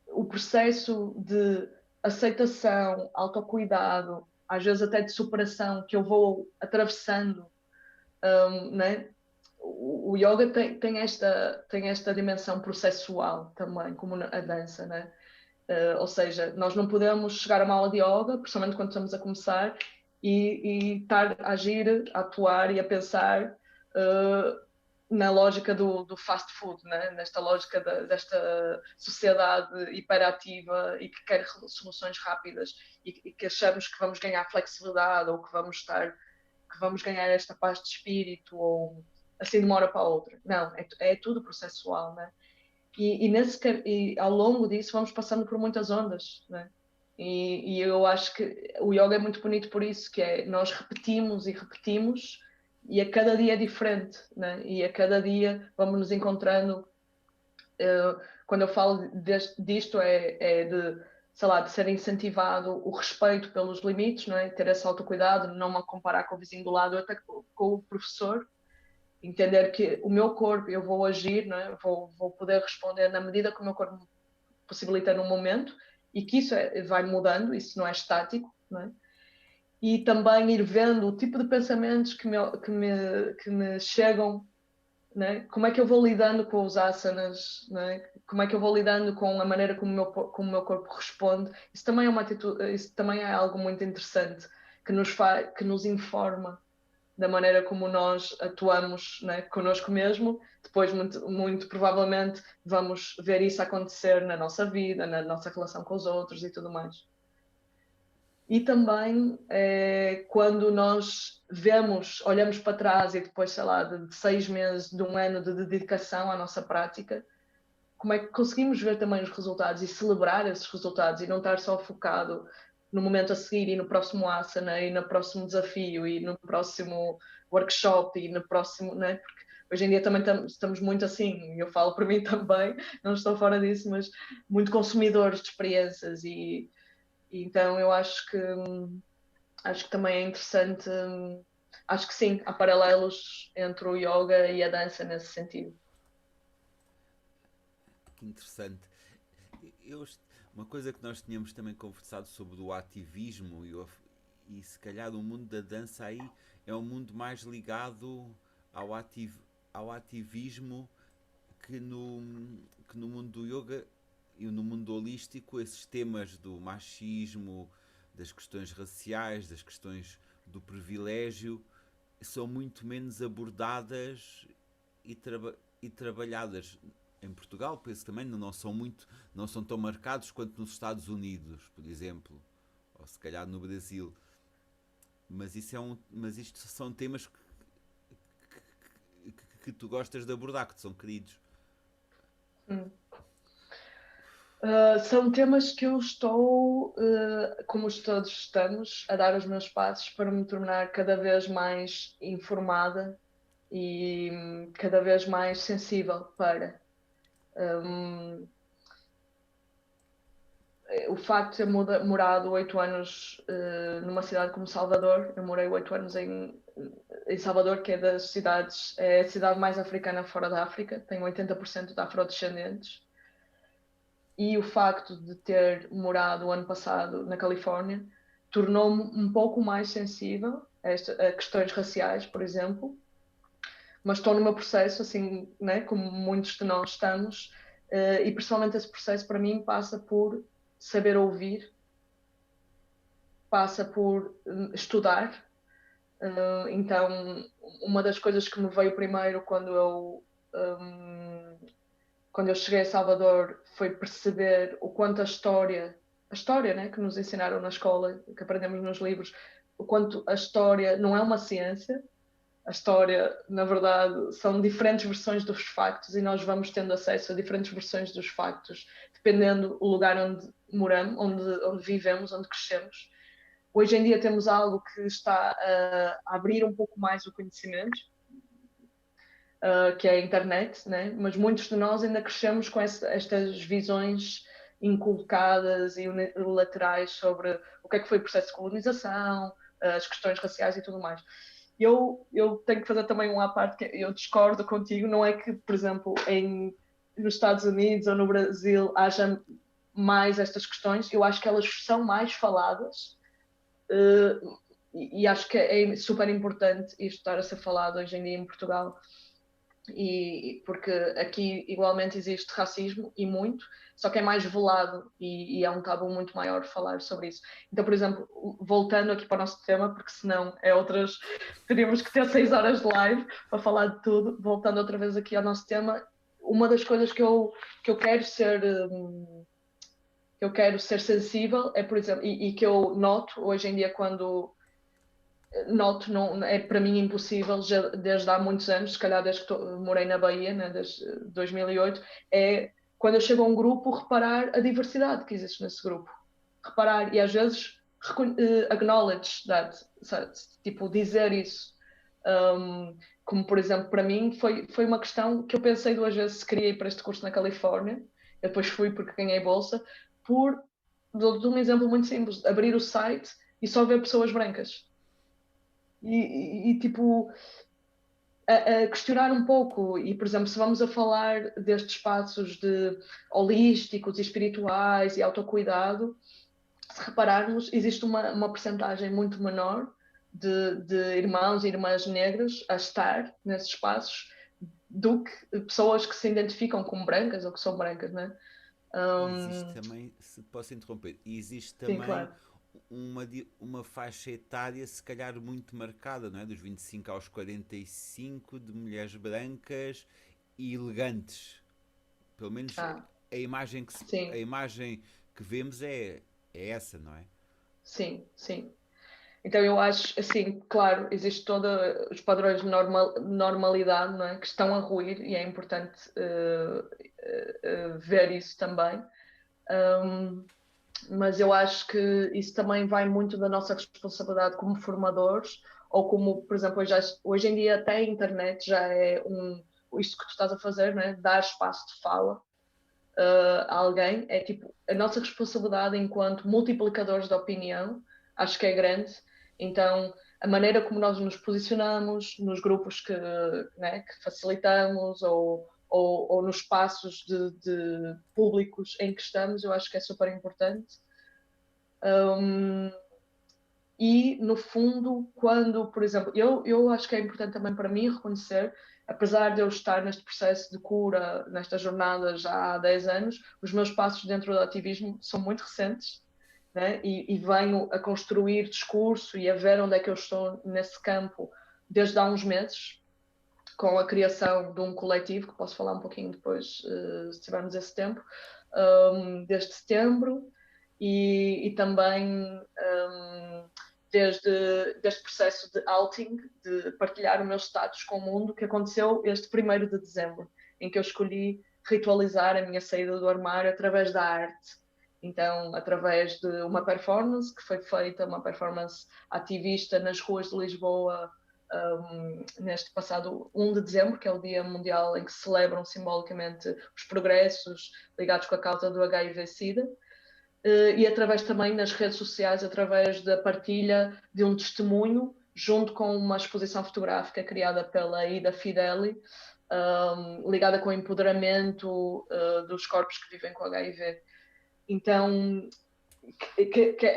o processo de aceitação, autocuidado, às vezes até de superação que eu vou atravessando, né? O yoga tem esta dimensão processual também, como a dança, né? Ou seja, nós não podemos chegar a uma aula de yoga, principalmente quando estamos a começar, e estar a agir, a atuar e a pensar na lógica do fast food, né? Nesta lógica desta sociedade hiperativa e que quer soluções rápidas e que achamos que vamos ganhar flexibilidade ou que vamos ganhar esta paz de espírito ou assim de uma hora para a outra. Não, é tudo processual, né? E ao longo disso vamos passando por muitas ondas, né? E eu acho que o yoga é muito bonito por isso, que é nós repetimos e repetimos e a cada dia é diferente, né? E a cada dia vamos nos encontrando. Quando eu falo disto é de, sei lá, de ser incentivado o respeito pelos limites, não é? Ter esse autocuidado, não me comparar com o vizinho do lado, até com o professor, entender que o meu corpo, eu vou agir, não é? Vou poder responder na medida que o meu corpo possibilita no momento e que isso vai mudando, isso não é estático, não é? E também ir vendo o tipo de pensamentos que me chegam, né? Como é que eu vou lidando com os asanas, né? Como é que eu vou lidando com a maneira como o meu corpo responde. Isso também é uma atitude, isso também é algo muito interessante que nos informa da maneira como nós atuamos, né, connosco mesmo. Depois, muito provavelmente, vamos ver isso acontecer na nossa vida, na nossa relação com os outros e tudo mais. E também quando nós olhamos para trás e depois, sei lá, de 6 meses, de um ano de dedicação à nossa prática, como é que conseguimos ver também os resultados e celebrar esses resultados e não estar só focado no momento a seguir e no próximo asana e no próximo desafio e no próximo workshop e no próximo, né? Porque hoje em dia também estamos muito assim, eu falo para mim também, não estou fora disso, mas muito consumidores de experiências e então eu acho que acho que também é interessante. Acho que sim, há paralelos entre o yoga e a dança nesse sentido. Que interessante. Eu, uma coisa que nós tínhamos também conversado sobre o ativismo e se calhar o mundo da dança aí é um mundo mais ligado ao, ao ativismo que no mundo do yoga e no mundo holístico esses temas do machismo, das questões raciais, das questões do privilégio são muito menos abordadas e, e trabalhadas. Em Portugal, penso também, não são tão marcados quanto nos Estados Unidos, por exemplo, ou se calhar no Brasil. Mas isto são temas que tu gostas de abordar, que te são queridos. Hum. São temas que eu estou, como todos estamos, a dar os meus passos para me tornar cada vez mais informada e cada vez mais sensível para. Um, o facto de ter morado 8 anos numa cidade como Salvador, eu morei 8 anos em Salvador, que é das cidades, é a cidade mais africana fora da África, tem 80% de afrodescendentes. E o facto de ter morado o ano passado na Califórnia tornou-me um pouco mais sensível a questões raciais, por exemplo, mas estou no meu processo, assim, né, como muitos de nós estamos, e principalmente esse processo para mim passa por saber ouvir, passa por estudar. Então, uma das coisas que me veio primeiro quando eu cheguei a Salvador foi perceber o quanto a história, né, que nos ensinaram na escola, que aprendemos nos livros, o quanto a história não é uma ciência. A história, na verdade, são diferentes versões dos factos e nós vamos tendo acesso a diferentes versões dos factos, dependendo do lugar onde moramos, onde vivemos, onde crescemos. Hoje em dia temos algo que está a abrir um pouco mais o conhecimento, que é a internet, né? Mas muitos de nós ainda crescemos com estas visões inculcadas e unilaterais sobre o que é que foi o processo de colonização, as questões raciais e tudo mais. Eu tenho que fazer também uma parte que eu discordo contigo, não é que, por exemplo, nos Estados Unidos ou no Brasil haja mais estas questões, eu acho que elas são mais faladas, e acho que é super importante isto estar a ser falado hoje em dia em Portugal, porque aqui igualmente existe racismo e muito, só que é mais velado e é um tabu muito maior falar sobre isso. Então, por exemplo, voltando aqui para o nosso tema, porque senão teríamos que ter 6 horas de live para falar de tudo, voltando outra vez aqui ao nosso tema, uma das coisas que eu quero ser sensível é, por exemplo, e que eu noto hoje em dia quando não, é para mim impossível, já, desde há muitos anos, se calhar desde que morei na Bahia, né, desde 2008, é quando eu chego a um grupo reparar a diversidade que existe nesse grupo. Reparar e às vezes acknowledge that, sabe? Tipo, dizer isso. Como, por exemplo, para mim foi uma questão que eu pensei 2 vezes se queria ir para este curso na Califórnia. Eu depois fui porque ganhei bolsa. De um exemplo muito simples, abrir o site e só ver pessoas brancas tipo a questionar um pouco e, por exemplo, se vamos a falar destes espaços de holísticos e espirituais e autocuidado, se repararmos, existe uma percentagem muito menor de irmãos e irmãs negras a estar nesses espaços do que pessoas que se identificam como brancas ou que são brancas, né? E existe também, se posso interromper, existe Sim, também claro. uma faixa etária se calhar muito marcada, não é? Dos 25 aos 45 de mulheres brancas e elegantes. Pelo menos Ah, a sim, imagem que vemos é essa, não é? sim, sim. Então eu acho, assim, claro, existe todos os padrões de normalidade, não é? Que estão a ruir e é importante ver isso também. Um, mas eu acho que isso também vai muito da nossa responsabilidade como formadores, ou como, por exemplo, hoje em dia até a internet já é isto que tu estás a fazer, né? Dar espaço de fala a alguém, é tipo, a nossa responsabilidade enquanto multiplicadores de opinião, acho que é grande. Então, a maneira como nós nos posicionamos nos grupos né, que facilitamos ou nos espaços de públicos em que estamos, eu acho que é super importante. E, no fundo, quando, por exemplo, eu acho que é importante também para mim reconhecer, apesar de eu estar neste processo de cura, nesta jornada já há 10 anos, os meus passos dentro do ativismo são muito recentes, né? E venho a construir discurso e a ver onde é que eu estou nesse campo desde há uns meses, com a criação de um coletivo, que posso falar um pouquinho depois, se tivermos esse tempo, desde setembro, e também desde este processo de outing, de partilhar o meu status com o mundo, que aconteceu este 1º de dezembro, em que eu escolhi ritualizar a minha saída do armário através da arte. Então, através de uma performance que foi feita, uma performance ativista nas ruas de Lisboa, neste passado 1 de dezembro, que é o Dia Mundial em que se celebram simbolicamente os progressos ligados com a causa do HIV-Sida, e através também nas redes sociais, através da partilha de um testemunho, junto com uma exposição fotográfica criada pela Ida Fideli, ligada com o empoderamento dos corpos que vivem com HIV. Então,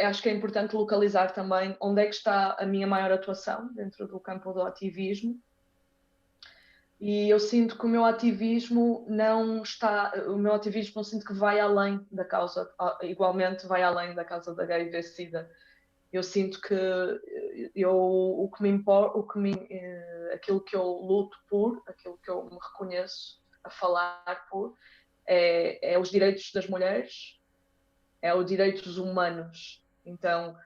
acho que é importante localizar também onde é que está a minha maior atuação dentro do campo do ativismo. E eu sinto que o meu ativismo eu sinto que vai além da causa, igualmente vai além da causa da HIV-Sida. Eu sinto que o que me importa, aquilo que eu luto por, aquilo que eu me reconheço a falar por, é os direitos das mulheres, é os direitos humanos. Então,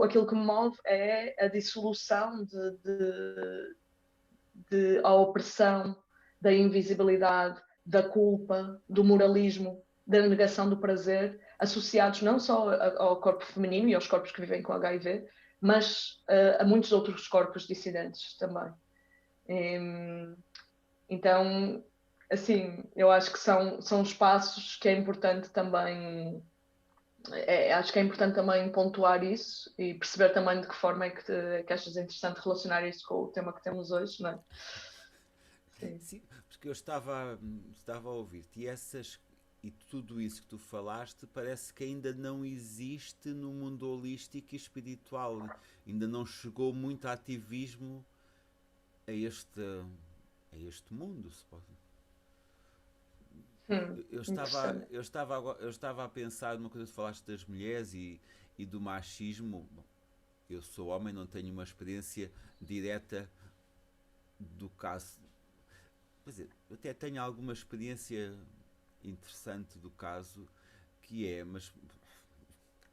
aquilo que me move é a dissolução a opressão, da invisibilidade, da culpa, do moralismo, da negação do prazer, associados não só ao corpo feminino e aos corpos que vivem com HIV, mas a muitos outros corpos dissidentes também. Então, assim, eu acho que são espaços que é importante também. Acho que é importante também pontuar isso e perceber também de que forma é que achas interessante relacionar isso com o tema que temos hoje, não é? Sim. Sim, porque eu estava a ouvir-te e tudo isso que tu falaste parece que ainda não existe no mundo holístico e espiritual. Ainda não chegou muito ativismo a este mundo, se pode. Eu estava a pensar numa coisa que falaste das mulheres e do machismo. Bom, eu sou homem, não tenho uma experiência direta do caso. Quer dizer, eu até tenho alguma experiência interessante do caso, mas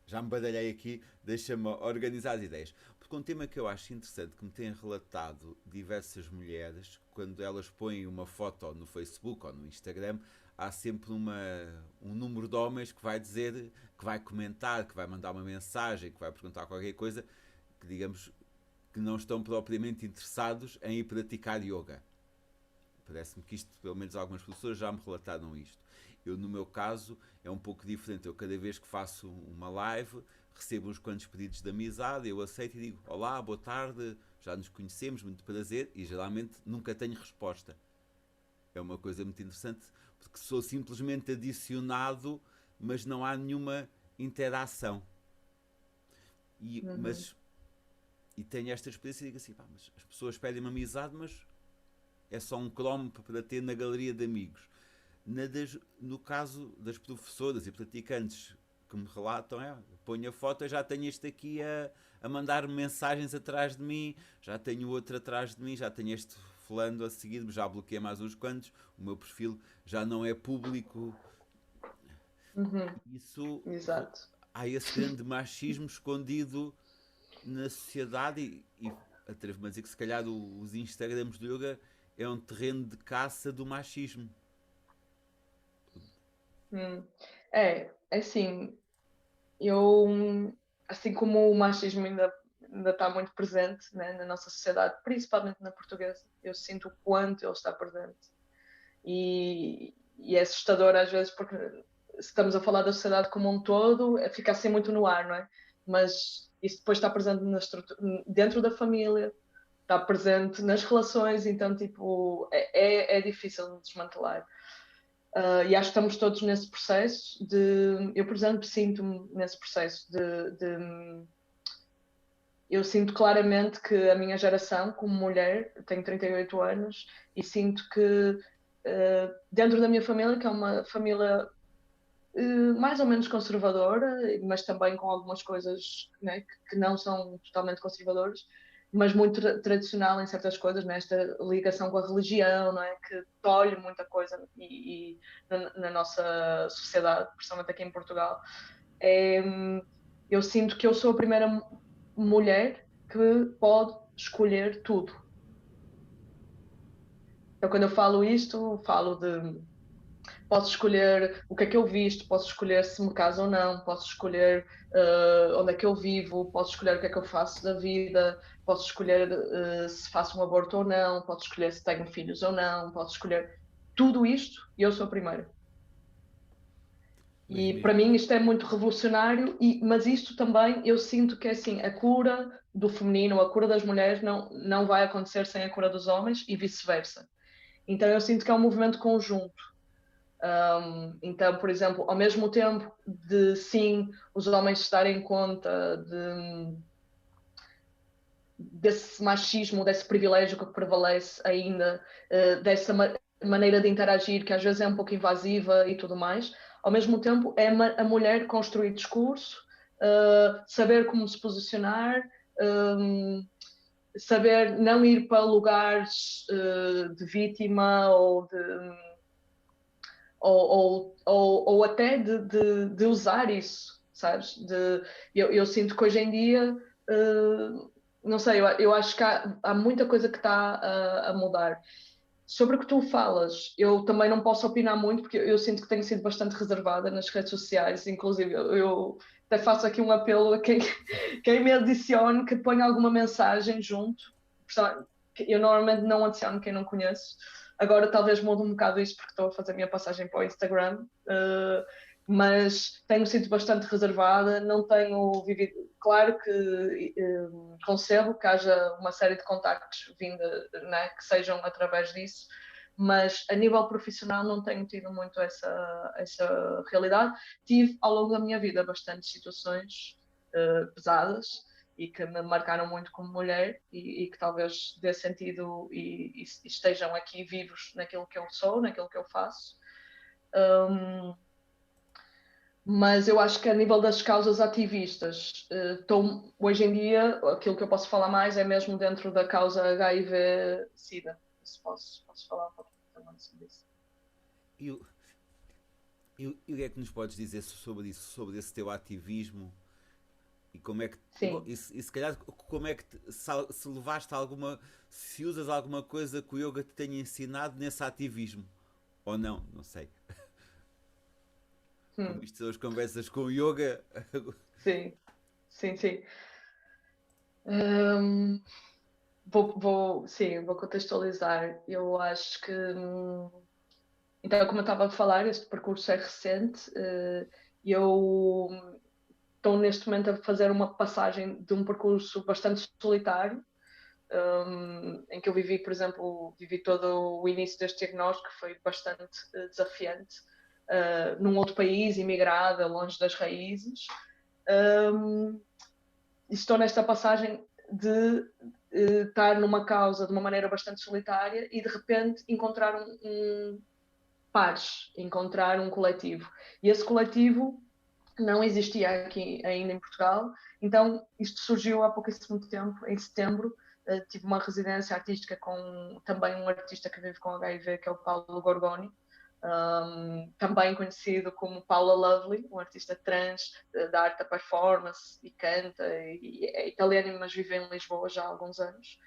já me badalhei aqui, deixa-me organizar as ideias. Porque um tema que eu acho interessante, que me têm relatado diversas mulheres, quando elas põem uma foto no Facebook ou no Instagram, há sempre um número de homens que vai dizer, que vai comentar, que vai mandar uma mensagem, que vai perguntar qualquer coisa, que digamos que não estão propriamente interessados em ir praticar yoga. Parece-me que isto, pelo menos algumas pessoas já me relataram isto. Eu, no meu caso, é um pouco diferente. Eu, cada vez que faço uma live, recebo uns quantos pedidos de amizade, eu aceito e digo: olá, boa tarde, já nos conhecemos, muito prazer, e geralmente nunca tenho resposta. É uma coisa muito interessante, porque sou simplesmente adicionado, mas não há nenhuma interação. E tenho esta experiência e digo assim: mas as pessoas pedem-me amizade, mas é só um cromo para ter na galeria de amigos. No caso das professoras e praticantes que me relatam, ponho a foto, eu já tenho este aqui a mandar-me mensagens atrás de mim, já tenho outro atrás de mim, já tenho este fulano a seguir-me, já bloqueei mais uns quantos, o meu perfil já não é público. Isso, exato. Há esse grande machismo escondido na sociedade e atrevo-me a dizer que se calhar os Instagrams do yoga é um terreno de caça do machismo. É assim, assim como o machismo ainda está muito presente, né, na nossa sociedade, principalmente na portuguesa, eu sinto o quanto ele está presente. E é assustador às vezes, porque estamos a falar da sociedade como um todo, fica assim muito no ar, não é? mas isso depois está presente dentro da família, está presente nas relações, então tipo, é difícil de desmantelar. E acho que estamos todos nesse processo eu, por exemplo, sinto-me nesse processo eu sinto claramente que a minha geração, como mulher, tenho 38 anos, e sinto que dentro da minha família, que é uma família mais ou menos conservadora, mas também com algumas coisas, né, que não são totalmente conservadoras, mas muito tradicional em certas coisas, nesta ligação com a religião, não é? Que tolhe muita coisa e na nossa sociedade, principalmente aqui em Portugal. Eu sinto que eu sou a primeira mulher que pode escolher tudo. Então, quando eu falo isto, falo de posso escolher o que é que eu visto, posso escolher se me caso ou não, posso escolher onde é que eu vivo, posso escolher o que é que eu faço da vida, posso escolher se faço um aborto ou não, posso escolher se tenho filhos ou não, posso escolher tudo isto e eu sou a primeira. Mas E para mim isto é muito revolucionário, mas isto também eu sinto que é assim, a cura do feminino, a cura das mulheres não vai acontecer sem a cura dos homens e vice-versa. Então eu sinto que é um movimento conjunto. Então, por exemplo, ao mesmo tempo de sim os homens se darem conta desse machismo, desse privilégio que prevalece ainda, dessa maneira de interagir que às vezes é um pouco invasiva e tudo mais, ao mesmo tempo é a mulher construir discurso, saber como se posicionar, saber não ir para lugares de vítima ou até de usar isso, sabes? Eu sinto que hoje em dia, não sei, eu acho que há muita coisa que está a mudar. Sobre o que tu falas, eu também não posso opinar muito, porque eu sinto que tenho sido bastante reservada nas redes sociais, inclusive eu até faço aqui um apelo a quem me adicione, que ponha alguma mensagem junto. Eu normalmente não adiciono quem não conheço. Agora talvez mude um bocado isso porque estou a fazer a minha passagem para o Instagram, mas tenho sido bastante reservada, não tenho vivido. Claro que concebo que haja uma série de contactos vinda, né, que sejam através disso, mas a nível profissional não tenho tido muito essa realidade. Tive ao longo da minha vida bastantes situações pesadas e que me marcaram muito como mulher e que talvez dê sentido e estejam aqui vivos naquilo que eu sou, naquilo que eu faço. Mas eu acho que a nível das causas ativistas, hoje em dia, aquilo que eu posso falar mais é mesmo dentro da causa HIV-Sida. Posso falar um pouquinho também sobre isso. E o que é que nos podes dizer sobre isso, sobre esse teu ativismo? E como é que. Sim. E se calhar, como é que se levaste alguma. Se usas alguma coisa que o yoga te tenha ensinado nesse ativismo? Ou não, não sei. Como isto são as conversas com o yoga. Sim, sim, sim. Sim, vou contextualizar. Eu acho que. Então, como eu estava a falar, este percurso é recente. Eu estou neste momento a fazer uma passagem de um percurso bastante solitário, em que eu vivi, por exemplo, todo o início deste diagnóstico, que foi bastante desafiante, num outro país, imigrada, longe das raízes. Estou nesta passagem de estar numa causa de uma maneira bastante solitária e de repente encontrar pares, encontrar um coletivo. E esse coletivo não existia aqui ainda em Portugal, então isto surgiu há pouquíssimo tempo, em setembro. Tive uma residência artística com também um artista que vive com HIV, que é o Paulo Gorgoni, também conhecido como Paula Lovely, um artista trans da arte da performance e canta, e é italiano, mas vive em Lisboa já há alguns anos.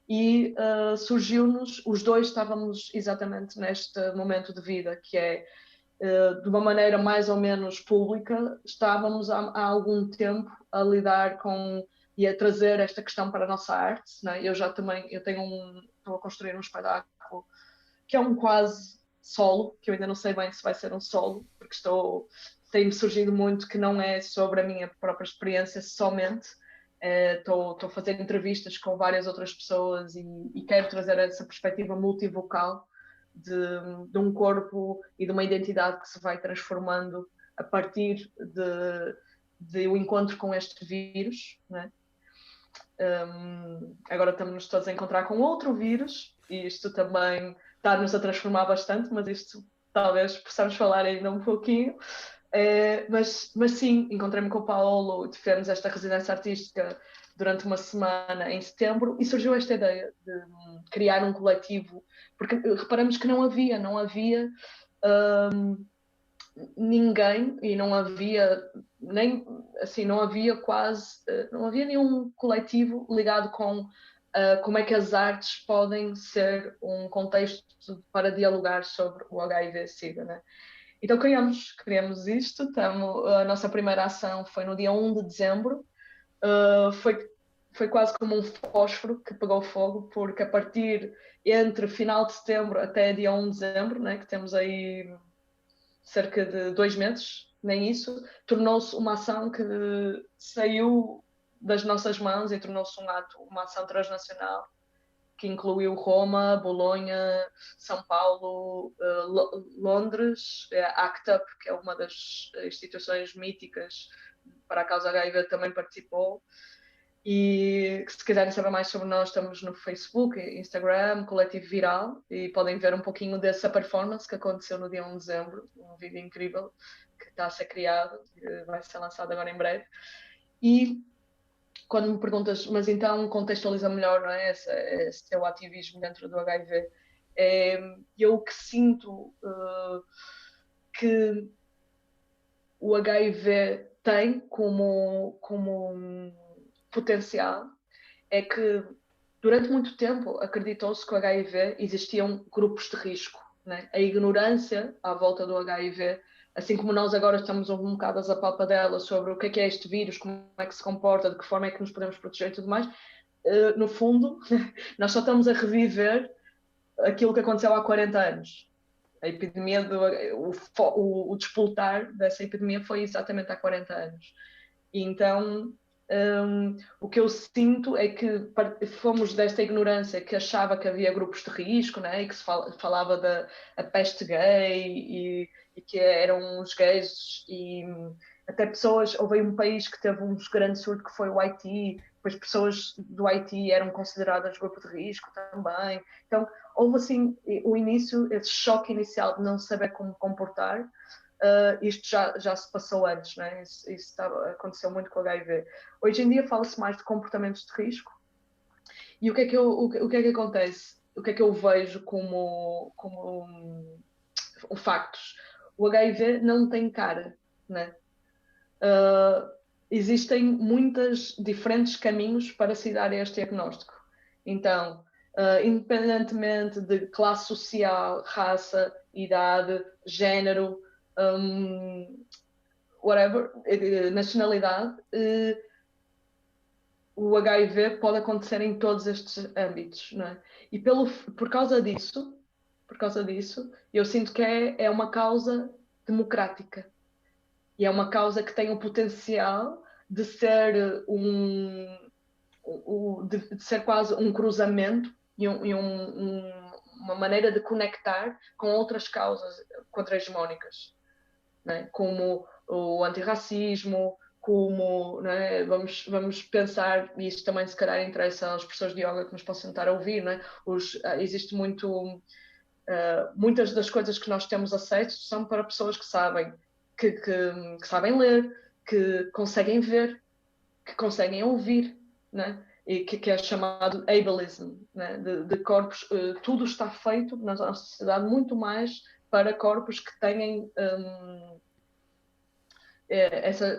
E surgiu-nos, os dois estávamos exatamente neste momento de vida, que é de uma maneira mais ou menos pública, estávamos há algum tempo a lidar com e a trazer esta questão para a nossa arte, né? Eu estou a construir um espetáculo que é um quase solo, que eu ainda não sei bem se vai ser um solo, porque tem-me surgido muito que não é sobre a minha própria experiência somente. Estou a fazer entrevistas com várias outras pessoas e quero trazer essa perspectiva multivocal de um corpo e de uma identidade que se vai transformando a partir de o encontro com este vírus, né? Agora estamos todos a encontrar com outro vírus e isto também está-nos a transformar bastante, mas isto talvez possamos falar ainda um pouquinho. Mas sim, encontrei-me com o Paolo, tivemos esta residência artística durante uma semana em setembro e surgiu esta ideia de criar um coletivo, porque reparamos que não havia ninguém e não havia nem assim, não havia quase, não havia nenhum coletivo ligado com como é que as artes podem ser um contexto para dialogar sobre o HIV/SIDA, né? Então criamos isto, a nossa primeira ação foi no dia 1 de dezembro, foi quase como um fósforo que pegou fogo, porque a partir entre final de setembro até dia 1 de dezembro, né, que temos aí cerca de 2 meses, nem isso, tornou-se uma ação que saiu das nossas mãos e tornou-se uma ação transnacional, que incluiu Roma, Bolonha, São Paulo, Londres, a ACT UP, que é uma das instituições míticas para a causa HIV, também participou. E se quiserem saber mais sobre nós, estamos no Facebook, Instagram, Coletivo Viral, e podem ver um pouquinho dessa performance que aconteceu no dia 1 de dezembro, um vídeo incrível que está a ser criado, que vai ser lançado agora em breve. E quando me perguntas, mas então contextualiza melhor, não é, esse teu ativismo dentro do HIV, eu que sinto que o HIV tem como potencial é que durante muito tempo acreditou-se que o HIV existiam grupos de risco, né? A ignorância à volta do HIV, assim como nós agora estamos um bocado às apalpadela sobre o que é este vírus, como é que se comporta, de que forma é que nos podemos proteger e tudo mais, no fundo, nós só estamos a reviver aquilo que aconteceu há 40 anos. A epidemia, o despoltar dessa epidemia foi exatamente há 40 anos. E então, o que eu sinto é que fomos desta ignorância que achava que havia grupos de risco, né? E que se falava da peste gay e que eram os gays e até pessoas, houve um país que teve um grande surto que foi o Haiti, depois pessoas do Haiti eram consideradas grupo de risco também. Então, houve assim o início, esse choque inicial de não saber como comportar. Isto já se passou antes, né? Isso aconteceu muito com o HIV. Hoje em dia fala-se mais de comportamentos de risco. E o que é que acontece? O que é que eu vejo como factos? O HIV não tem cara, né? Existem muitos diferentes caminhos para se dar este diagnóstico. Então, independentemente de classe social, raça, idade, género, whatever, nacionalidade, o HIV pode acontecer em todos estes âmbitos, não é? E por causa disso, eu sinto que é uma causa democrática. E é uma causa que tem o potencial de ser de ser quase um cruzamento e uma maneira de conectar com outras causas contra-hegemónicas, né? Como o antirracismo, como, né? Vamos pensar, e isto também se calhar interessa às pessoas de yoga que nos possam estar a ouvir, né? Existe muito, muitas das coisas que nós temos acesso são para pessoas que sabem, que sabem ler, que conseguem ver, que conseguem ouvir, né? E que é chamado ableism, né? De corpos, tudo está feito na nossa sociedade muito mais para corpos que tenham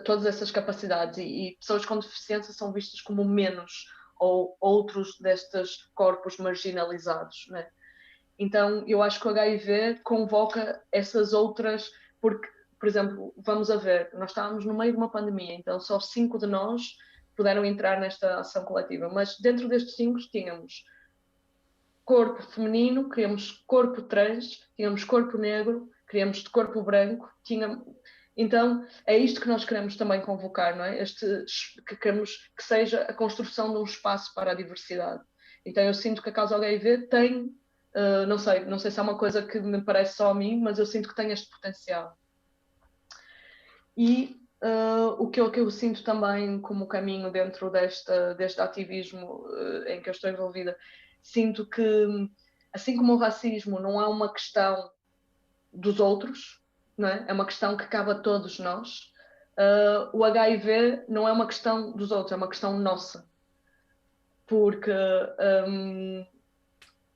todas essas capacidades e pessoas com deficiência são vistas como menos ou outros destes corpos marginalizados, né? Então eu acho que o HIV convoca essas outras, porque, por exemplo, vamos a ver, nós estávamos no meio de uma pandemia, então só 5 de nós puderam entrar nesta ação coletiva, mas dentro destes 5 tínhamos corpo feminino, queríamos corpo trans, tínhamos corpo negro, queríamos de corpo branco, Então, é isto que nós queremos também convocar, não é? Que queremos que seja a construção de um espaço para a diversidade. Então, eu sinto que a causa HIV tem, não sei se é uma coisa que me parece só a mim, mas eu sinto que tem este potencial. E o que eu sinto também como caminho dentro deste ativismo em que eu estou envolvida, sinto que, assim como o racismo não é uma questão dos outros, não é? É uma questão que cabe a todos nós. O HIV não é uma questão dos outros, é uma questão nossa. Porque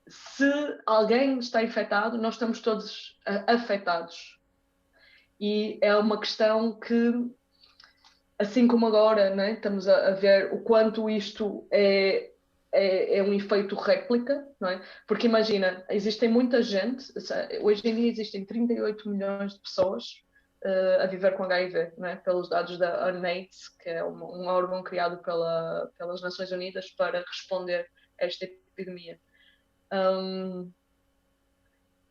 se alguém está infectado, nós estamos todos afetados. E é uma questão que, assim como agora, né, estamos a ver o quanto isto é um efeito réplica, não é? Porque imagina, existem muita gente, hoje em dia existem 38 milhões de pessoas a viver com HIV, não é? Pelos dados da UNAIDS, que é um órgão criado pelas Nações Unidas para responder a esta epidemia.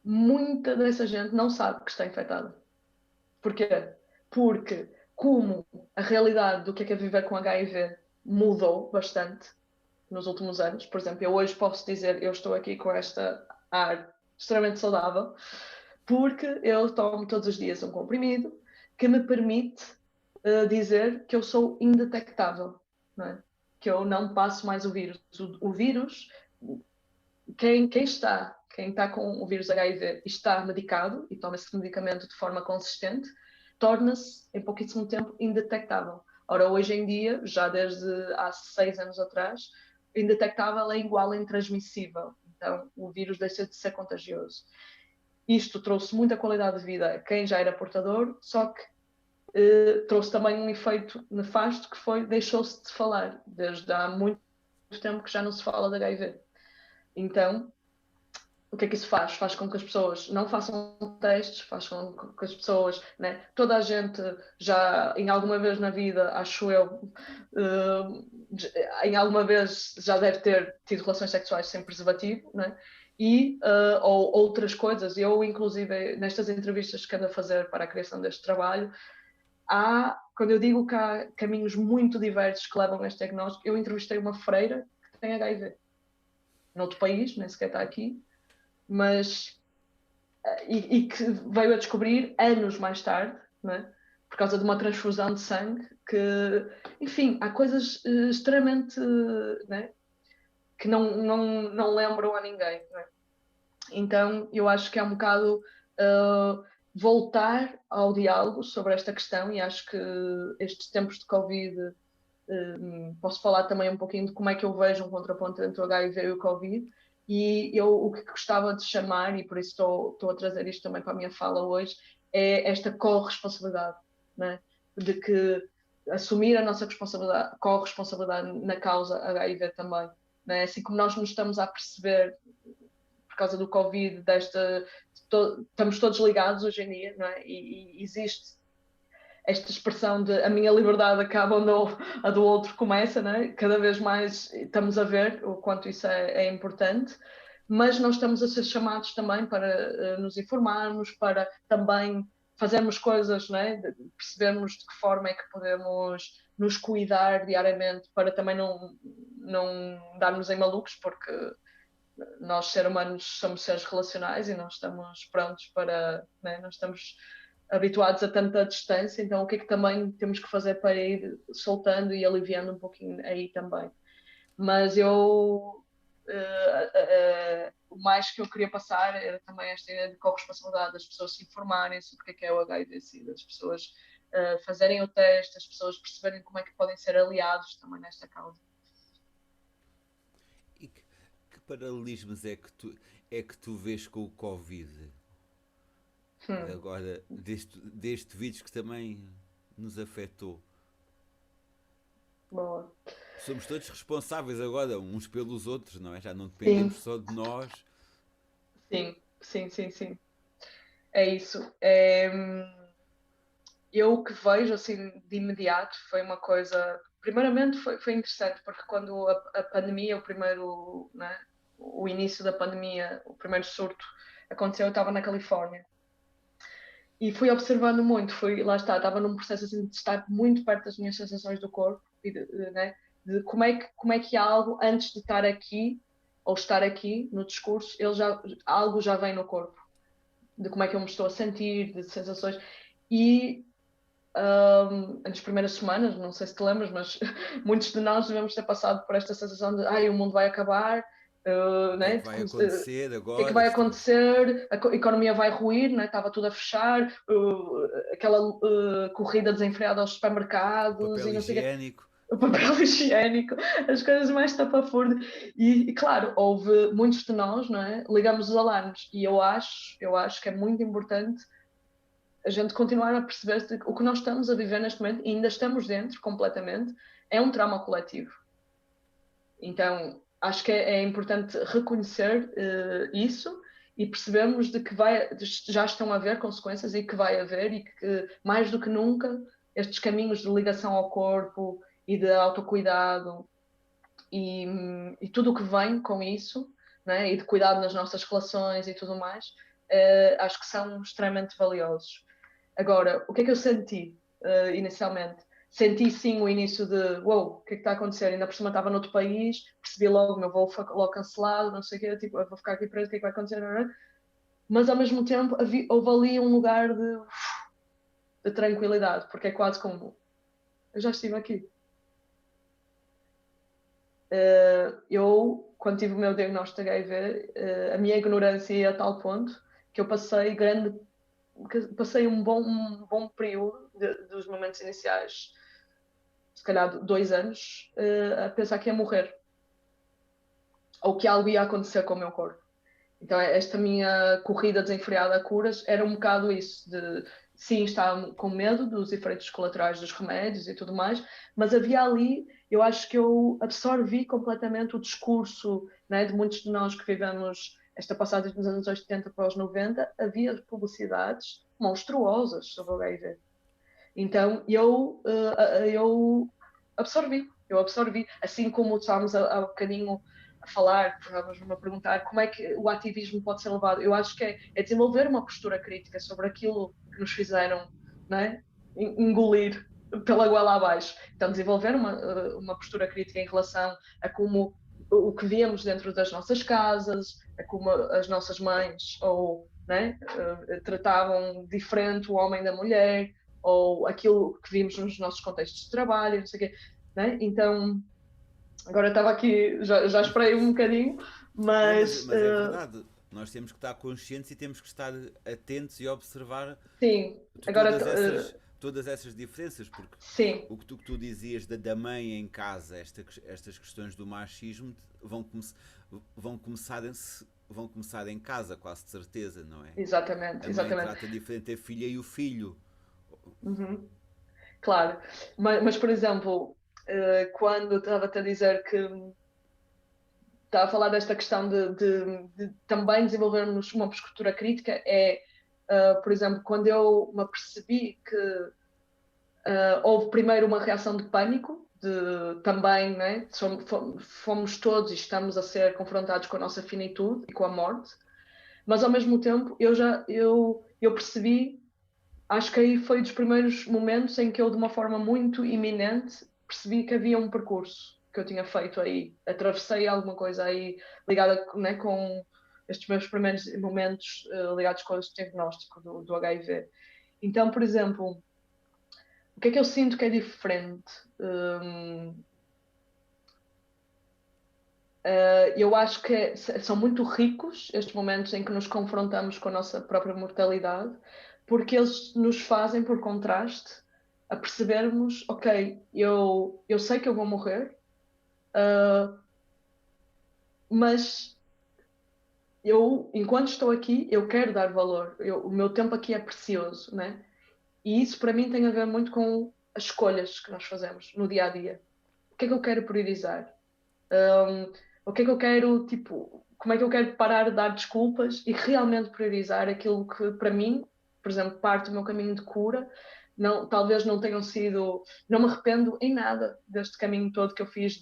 Muita dessa gente não sabe que está infectada. Porquê? Porque como a realidade do que é viver com HIV mudou bastante nos últimos anos, por exemplo, eu hoje posso dizer eu estou aqui com esta ar extremamente saudável porque eu tomo todos os dias um comprimido que me permite dizer que eu sou indetectável, não é? Que eu não passo mais o vírus. O vírus, quem está com o vírus HIV e está medicado e toma esse medicamento de forma consistente, torna-se, em pouquíssimo tempo, indetectável. Ora, hoje em dia, já desde há 6 anos atrás, indetectável é igual a intransmissível. Então, o vírus deixa de ser contagioso. Isto trouxe muita qualidade de vida a quem já era portador, só que trouxe também um efeito nefasto que foi, deixou-se de falar. Desde há muito tempo que já não se fala de HIV. Então, o que é que isso faz? Faz com que as pessoas não façam testes, faz com que as pessoas, né? Toda a gente já, em alguma vez na vida, acho eu, em alguma vez já deve ter tido relações sexuais sem preservativo, né? E, ou outras coisas. Eu, inclusive, nestas entrevistas que ando a fazer para a criação deste trabalho, quando eu digo que há caminhos muito diversos que levam a este diagnóstico, eu entrevistei uma freira que tem HIV, noutro país, nem sequer está aqui, mas e que veio a descobrir anos mais tarde, né? Por causa de uma transfusão de sangue, que, enfim, há coisas extremamente, né? Que não lembram a ninguém, né? Então eu acho que é um bocado voltar ao diálogo sobre esta questão, e acho que estes tempos de Covid, posso falar também um pouquinho de como é que eu vejo um contraponto entre o HIV e o Covid. E eu o que gostava de chamar, e por isso estou a trazer isto também para a minha fala hoje, é esta corresponsabilidade, né? De que assumir a nossa corresponsabilidade na causa HIV também. Né? Assim como nós nos estamos a perceber, por causa do Covid, estamos todos ligados hoje em dia, não é? E existe esta expressão de a minha liberdade acaba onde a do outro começa, né? Cada vez mais estamos a ver o quanto isso é importante, mas nós estamos a ser chamados também para nos informarmos, para também fazermos coisas, né? Percebermos de que forma é que podemos nos cuidar diariamente para também não darmos em malucos, porque nós, seres humanos, somos seres relacionais e não estamos prontos para, né? Não estamos habituados a tanta distância, então o que é que também temos que fazer para ir soltando e aliviando um pouquinho aí também. Mas o mais que eu queria passar era também esta ideia de corresponsabilidade, das pessoas se informarem sobre o que é o HIV-Sida, das pessoas fazerem o teste, as pessoas perceberem como é que podem ser aliados também nesta causa. E que paralelismos é que tu vês com o Covid? Agora, deste vírus que também nos afetou. Boa. Somos todos responsáveis agora, uns pelos outros, não é? Já não dependemos só de nós. Sim. É isso. Eu o que vejo assim de imediato foi uma coisa. Primeiramente foi interessante, porque quando a pandemia, né, o início da pandemia, o primeiro surto aconteceu, eu estava na Califórnia. e fui observando muito, lá está, estava num processo assim de estar muito perto das minhas sensações do corpo e né, de como é que algo, antes de estar aqui, ou estar aqui no discurso, algo já vem no corpo, de como é que eu me estou a sentir, de sensações. E nas primeiras semanas, não sei se te lembras, mas muitos de nós devemos ter passado por esta sensação de o mundo vai acabar, O que é né? que vai acontecer O que é que agora? vai acontecer? A economia vai ruir, né? Estava tudo a fechar, aquela corrida desenfreada aos supermercados Papel e não sei o quê. higiênico. O papel higiênico, as coisas mais tapafúrdias. E claro, houve muitos de nós, não é? Ligamos os alarmes. E eu acho que é muito importante a gente continuar a perceber que o que nós estamos a viver neste momento, e ainda estamos dentro completamente, é um trauma coletivo. Então, acho que é importante reconhecer isso e percebermos de que já estão a haver consequências e que vai haver, e que mais do que nunca estes caminhos de ligação ao corpo e de autocuidado e tudo o que vem com isso, né, e de cuidado nas nossas relações e tudo mais, acho que são extremamente valiosos. Agora, o que é que eu senti inicialmente? Senti sim o início de o que é que está a acontecer? Ainda por cima estava noutro país, percebi logo, meu voo foi logo cancelado, não sei o quê, tipo, eu vou ficar aqui preso, o que é que vai acontecer? Mas ao mesmo tempo houve ali um lugar de tranquilidade, porque é quase como eu já estive aqui. Eu, quando tive o meu diagnóstico de HIV, a minha ignorância ia a tal ponto que eu passei um bom período dos momentos iniciais, se calhar 2 anos, a pensar que ia morrer ou que algo ia acontecer com o meu corpo. Então esta minha corrida desenfreada a curas era um bocado isso, de sim, estava com medo dos efeitos colaterais dos remédios e tudo mais, mas havia ali, eu acho que eu absorvi completamente o discurso, né, de muitos de nós que vivemos esta passagem dos anos 80 para os 90, havia publicidades monstruosas sobre o HIV. Então eu absorvi, assim como estávamos há bocadinho a falar, estávamos-me a perguntar como é que o ativismo pode ser levado. Eu acho que é desenvolver uma postura crítica sobre aquilo que nos fizeram, não é? Engolir pela goela abaixo. Então, desenvolver uma postura crítica em relação a como o que víamos dentro das nossas casas, a como as nossas mães ou, né, tratavam diferente o homem da mulher, ou aquilo que vimos nos nossos contextos de trabalho, não sei o quê, né? Então, agora estava aqui, já esperei um bocadinho, Não, mas mas é verdade. Nós temos que estar conscientes e temos que estar atentos e observar sim, agora todas essas diferenças, porque sim, o que tu dizias da mãe em casa, estas questões do machismo vão começar em casa, quase de certeza, não é? exatamente, A mãe exatamente. trata diferente a filha e o filho. Uhum, claro, mas por exemplo, quando estava-te a dizer que estava a falar desta questão de também desenvolvermos uma postura crítica, por exemplo, quando eu me apercebi que houve primeiro uma reação de pânico, também, né? Fomos todos e estamos a ser confrontados com a nossa finitude e com a morte, mas ao mesmo tempo eu percebi, acho que aí foi dos primeiros momentos em que eu, de uma forma muito iminente, percebi que havia um percurso que eu tinha feito aí, atravessei alguma coisa aí ligada, né, com estes meus primeiros momentos ligados com este diagnóstico do HIV. Então, por exemplo, o que é que eu sinto que é diferente? Eu acho que são muito ricos estes momentos em que nos confrontamos com a nossa própria mortalidade, porque eles nos fazem, por contraste, a percebermos, ok, eu sei que eu vou morrer, mas enquanto estou aqui, eu quero dar valor, o meu tempo aqui é precioso, né? E isso para mim tem a ver muito com as escolhas que nós fazemos no dia a dia. O que é que eu quero priorizar? O que é que eu quero, tipo, como é que eu quero parar de dar desculpas e realmente priorizar aquilo que, para mim, por exemplo, parte do meu caminho de cura, talvez não tenham sido, não me arrependo em nada deste caminho todo que eu fiz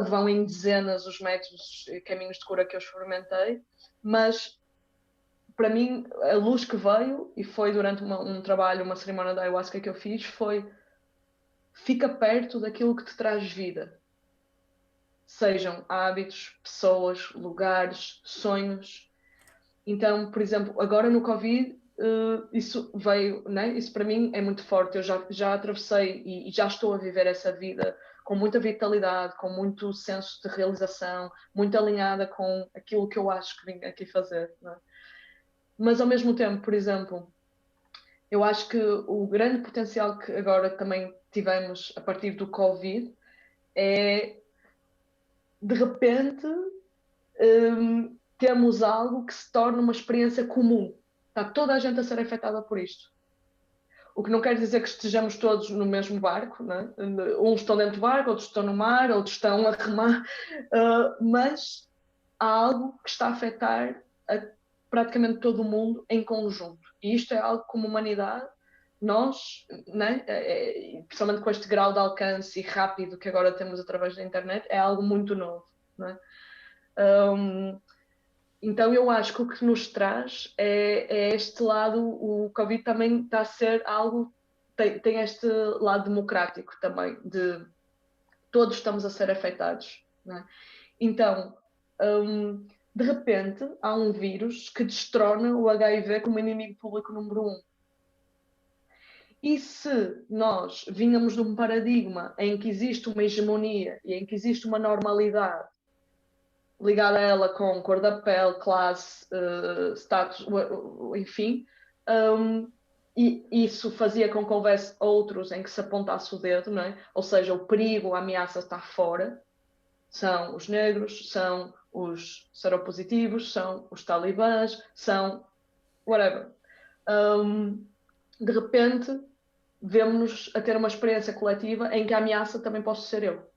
vão em dezenas os métodos e caminhos de cura que eu experimentei, mas para mim, a luz que veio, e foi durante um trabalho, uma cerimónia da ayahuasca que eu fiz, foi: fica perto daquilo que te traz vida. Sejam hábitos, pessoas, lugares, sonhos. Então, por exemplo, agora no Covid, isso veio, né? Isso para mim é muito forte. Eu já atravessei e já estou a viver essa vida com muita vitalidade, com muito senso de realização, muito alinhada com aquilo que eu acho que vim aqui fazer, né? Mas ao mesmo tempo, por exemplo, eu acho que o grande potencial que agora também tivemos a partir do Covid é, de repente, temos algo que se torna uma experiência comum. Está toda a gente a ser afetada por isto. O que não quer dizer que estejamos todos no mesmo barco, né? Uns estão dentro do barco, outros estão no mar, outros estão a remar, mas há algo que está a afetar praticamente todo o mundo em conjunto. E isto é algo como humanidade, nós, né, principalmente com este grau de alcance e rápido que agora temos através da internet, é algo muito novo. Né? Então eu acho que o que nos traz é este lado. O Covid também está a ser algo, tem este lado democrático também, de todos estamos a ser afetados. Né? Então, de repente, há um vírus que destrona o HIV como inimigo público número 1. E se nós vínhamos de um paradigma em que existe uma hegemonia e em que existe uma normalidade ligada a ela com cor da pele, classe, status, enfim, e isso fazia com que houvesse outros em que se apontasse o dedo, não é? Ou seja, o perigo, a ameaça está fora, são os negros, são os seropositivos, são os talibãs, são whatever. De repente, vemos-nos a ter uma experiência coletiva em que a ameaça também posso ser eu.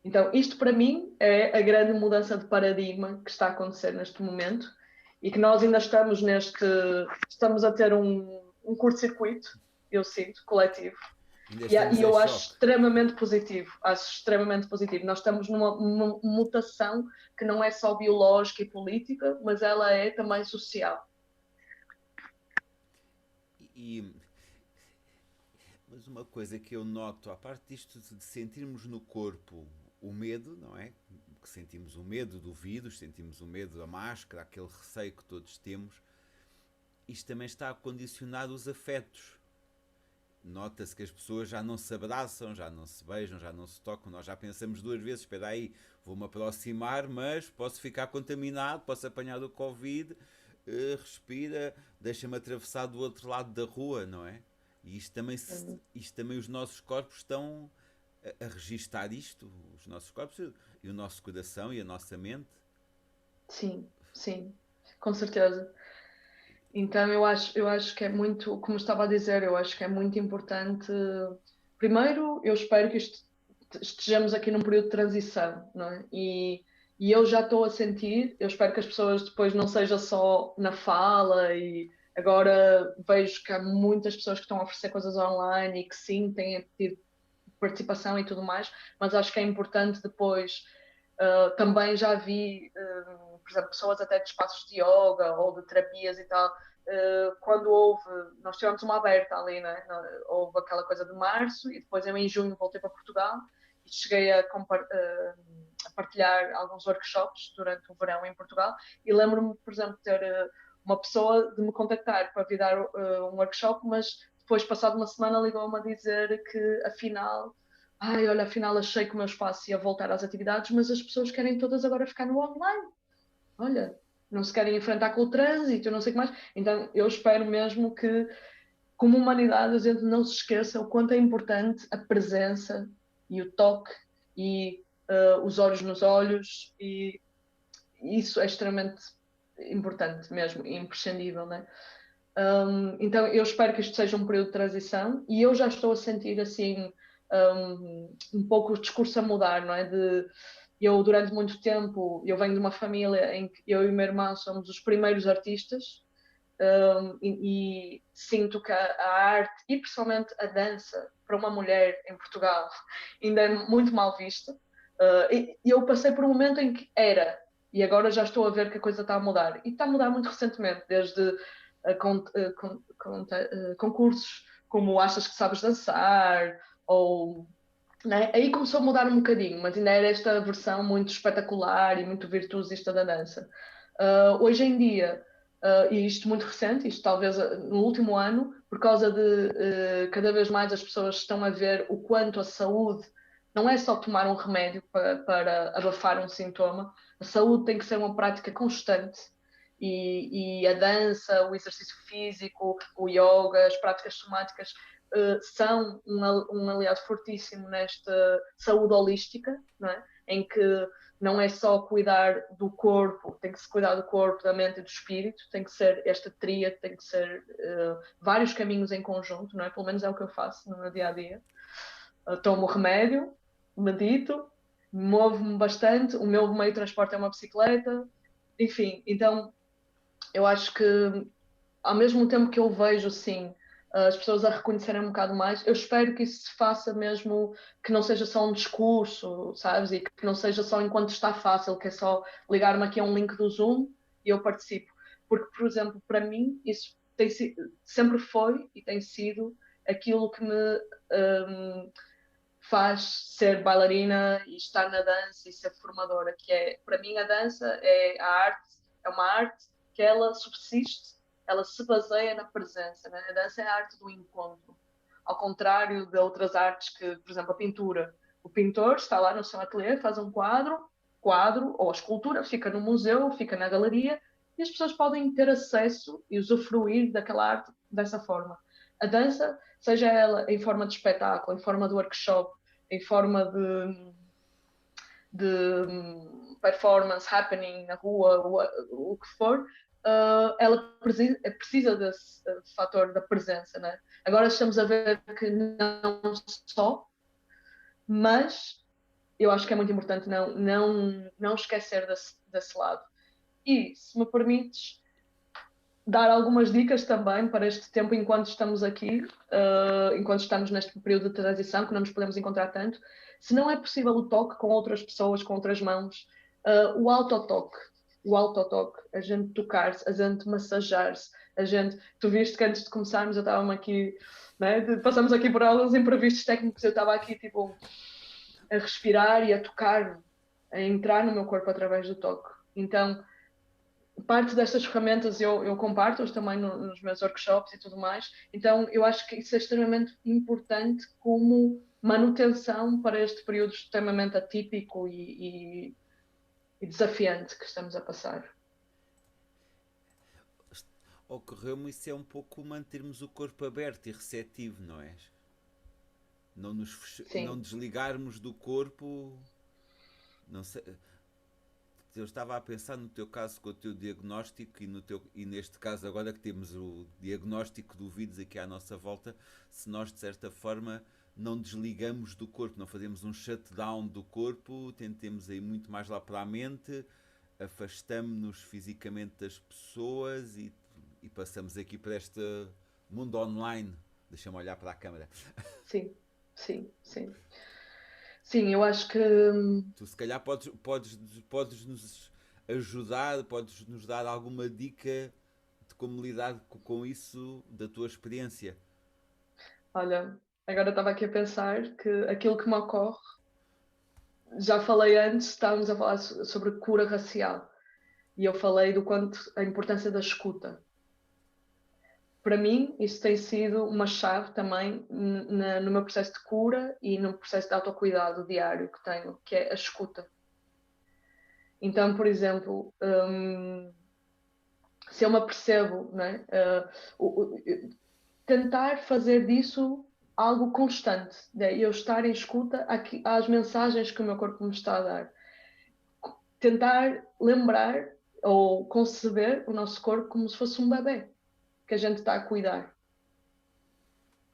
Então, isto para mim é a grande mudança de paradigma que está a acontecer neste momento e que nós ainda estamos a ter um curto-circuito, eu sinto, coletivo. Ainda E estamos em eu acho choque. extremamente positivo. Nós estamos numa mutação que não é só biológica e política, mas ela é também social. Mas uma coisa que eu noto, à parte disto de sentirmos no corpo o medo, não é? Que sentimos o medo do vírus, sentimos o medo da máscara, aquele receio que todos temos, isto também está a condicionar os afetos. Nota-se que as pessoas já não se abraçam, já não se beijam, já não se tocam. Nós já pensamos duas vezes: espera aí, vou-me aproximar, mas posso ficar contaminado, posso apanhar o Covid, respira, deixa-me atravessar do outro lado da rua, não é? E isto também os nossos corpos estão a registar isto, os nossos corpos e o nosso coração e a nossa mente. Sim, sim, com certeza. Então eu acho que é muito, como estava a dizer, eu acho que é muito importante. Primeiro, eu espero que estejamos aqui num período de transição, não é? E eu já estou a sentir, eu espero que as pessoas depois não seja só na fala, e agora vejo que há muitas pessoas que estão a oferecer coisas online e que sim, têm tido participação e tudo mais, mas acho que é importante depois. Também já vi, por exemplo, pessoas até de espaços de yoga ou de terapias e tal, quando nós tivemos uma aberta ali, né? Houve aquela coisa de março e depois eu em junho voltei para Portugal e cheguei a partilhar alguns workshops durante o verão em Portugal e lembro-me, por exemplo, de ter uma pessoa de me contactar para vir dar um workshop, mas depois, passado uma semana, ligou-me a dizer que afinal olha, afinal achei que o meu espaço ia voltar às atividades, mas as pessoas querem todas agora ficar no online. Olha, não se querem enfrentar com o trânsito, não sei o que mais. Então, eu espero mesmo que, como humanidade, a gente não se esqueça o quanto é importante a presença e o toque e os olhos nos olhos, e isso é extremamente importante mesmo, e imprescindível, né? Então, eu espero que isto seja um período de transição e eu já estou a sentir assim um pouco o discurso a mudar, não é? Eu, durante muito tempo, eu venho de uma família em que eu e o meu irmão somos os primeiros artistas, e sinto que a arte e principalmente a dança para uma mulher em Portugal ainda é muito mal vista. E eu passei por um momento em que era E agora já estou a ver que a coisa está a mudar. E está a mudar muito recentemente, desde concursos como Achas que Sabes Dançar, ou... Né? Aí começou a mudar um bocadinho, mas ainda era esta versão muito espetacular e muito virtuosista da dança. Hoje em dia, e isto muito recente, isto talvez no último ano, por causa de cada vez mais as pessoas estão a ver o quanto a saúde não é só tomar um remédio para abafar um sintoma, a saúde tem que ser uma prática constante. E a dança, o exercício físico, o yoga, as práticas somáticas são um aliado fortíssimo nesta saúde holística, não é? Em que não é só cuidar do corpo, tem que se cuidar do corpo, da mente e do espírito, tem que ser esta tríade, tem que ser vários caminhos em conjunto, não é? Pelo menos é o que eu faço no meu dia a dia. Tomo remédio, medito, movo-me bastante, o meu meio de transporte é uma bicicleta, enfim, então eu acho que ao mesmo tempo que eu vejo, sim, as pessoas a reconhecerem um bocado mais, eu espero que isso se faça mesmo, que não seja só um discurso, sabes? E que não seja só enquanto está fácil, que é só ligar-me aqui a um link do Zoom e eu participo. Porque, por exemplo, para mim, isso sempre foi e tem sido aquilo que me faz ser bailarina e estar na dança e ser formadora, que é, para mim, a dança é uma arte que ela subsiste, ela se baseia na presença, né? A dança é a arte do encontro, ao contrário de outras artes que, por exemplo, a pintura. O pintor está lá no seu ateliê, faz um quadro, ou a escultura fica no museu, fica na galeria, e as pessoas podem ter acesso e usufruir daquela arte dessa forma. A dança, seja ela em forma de espetáculo, em forma de workshop, em forma de performance happening na rua, o que for, ela precisa desse fator da presença, né? Agora estamos a ver que não só, mas eu acho que é muito importante não esquecer desse lado. E, se me permites, dar algumas dicas também para este tempo enquanto estamos aqui, enquanto estamos neste período de transição, que não nos podemos encontrar tanto. Se não é possível o toque com outras pessoas, com outras mãos, o autotoque, a gente tocar-se, a gente massajar-se, tu viste que antes de começarmos eu estava aqui, né, passamos aqui por alguns imprevistos técnicos, eu estava aqui tipo a respirar e a tocar, a entrar no meu corpo através do toque. Então, parte destas ferramentas eu comparto-as também nos meus workshops e tudo mais. Então, eu acho que isso é extremamente importante como manutenção para este período extremamente atípico e desafiante que estamos a passar. Ocorreu-me isso é um pouco mantermos o corpo aberto e receptivo, não é? Não desligarmos do corpo. Não sei. Eu estava a pensar no teu caso com o teu diagnóstico e neste caso agora que temos o diagnóstico do vírus aqui à nossa volta, se nós de certa forma não desligamos do corpo, não fazemos um shutdown do corpo, tentemos ir muito mais lá para a mente, afastamos-nos fisicamente das pessoas e passamos aqui para este mundo online. Deixa-me olhar para a câmara. Sim, sim, sim. Sim, eu acho que... Tu se calhar podes nos ajudar, podes nos dar alguma dica de como lidar com isso da tua experiência. Olha, agora estava aqui a pensar que aquilo que me ocorre, já falei antes, estávamos a falar sobre cura racial. E eu falei do quanto a importância da escuta. Para mim, isso tem sido uma chave também no meu processo de cura e no processo de autocuidado diário que tenho, que é a escuta. Então, por exemplo, se eu me apercebo, né, tentar fazer disso algo constante, né, eu estar em escuta às mensagens que o meu corpo me está a dar. Tentar lembrar ou conceber o nosso corpo como se fosse um bebê que a gente está a cuidar.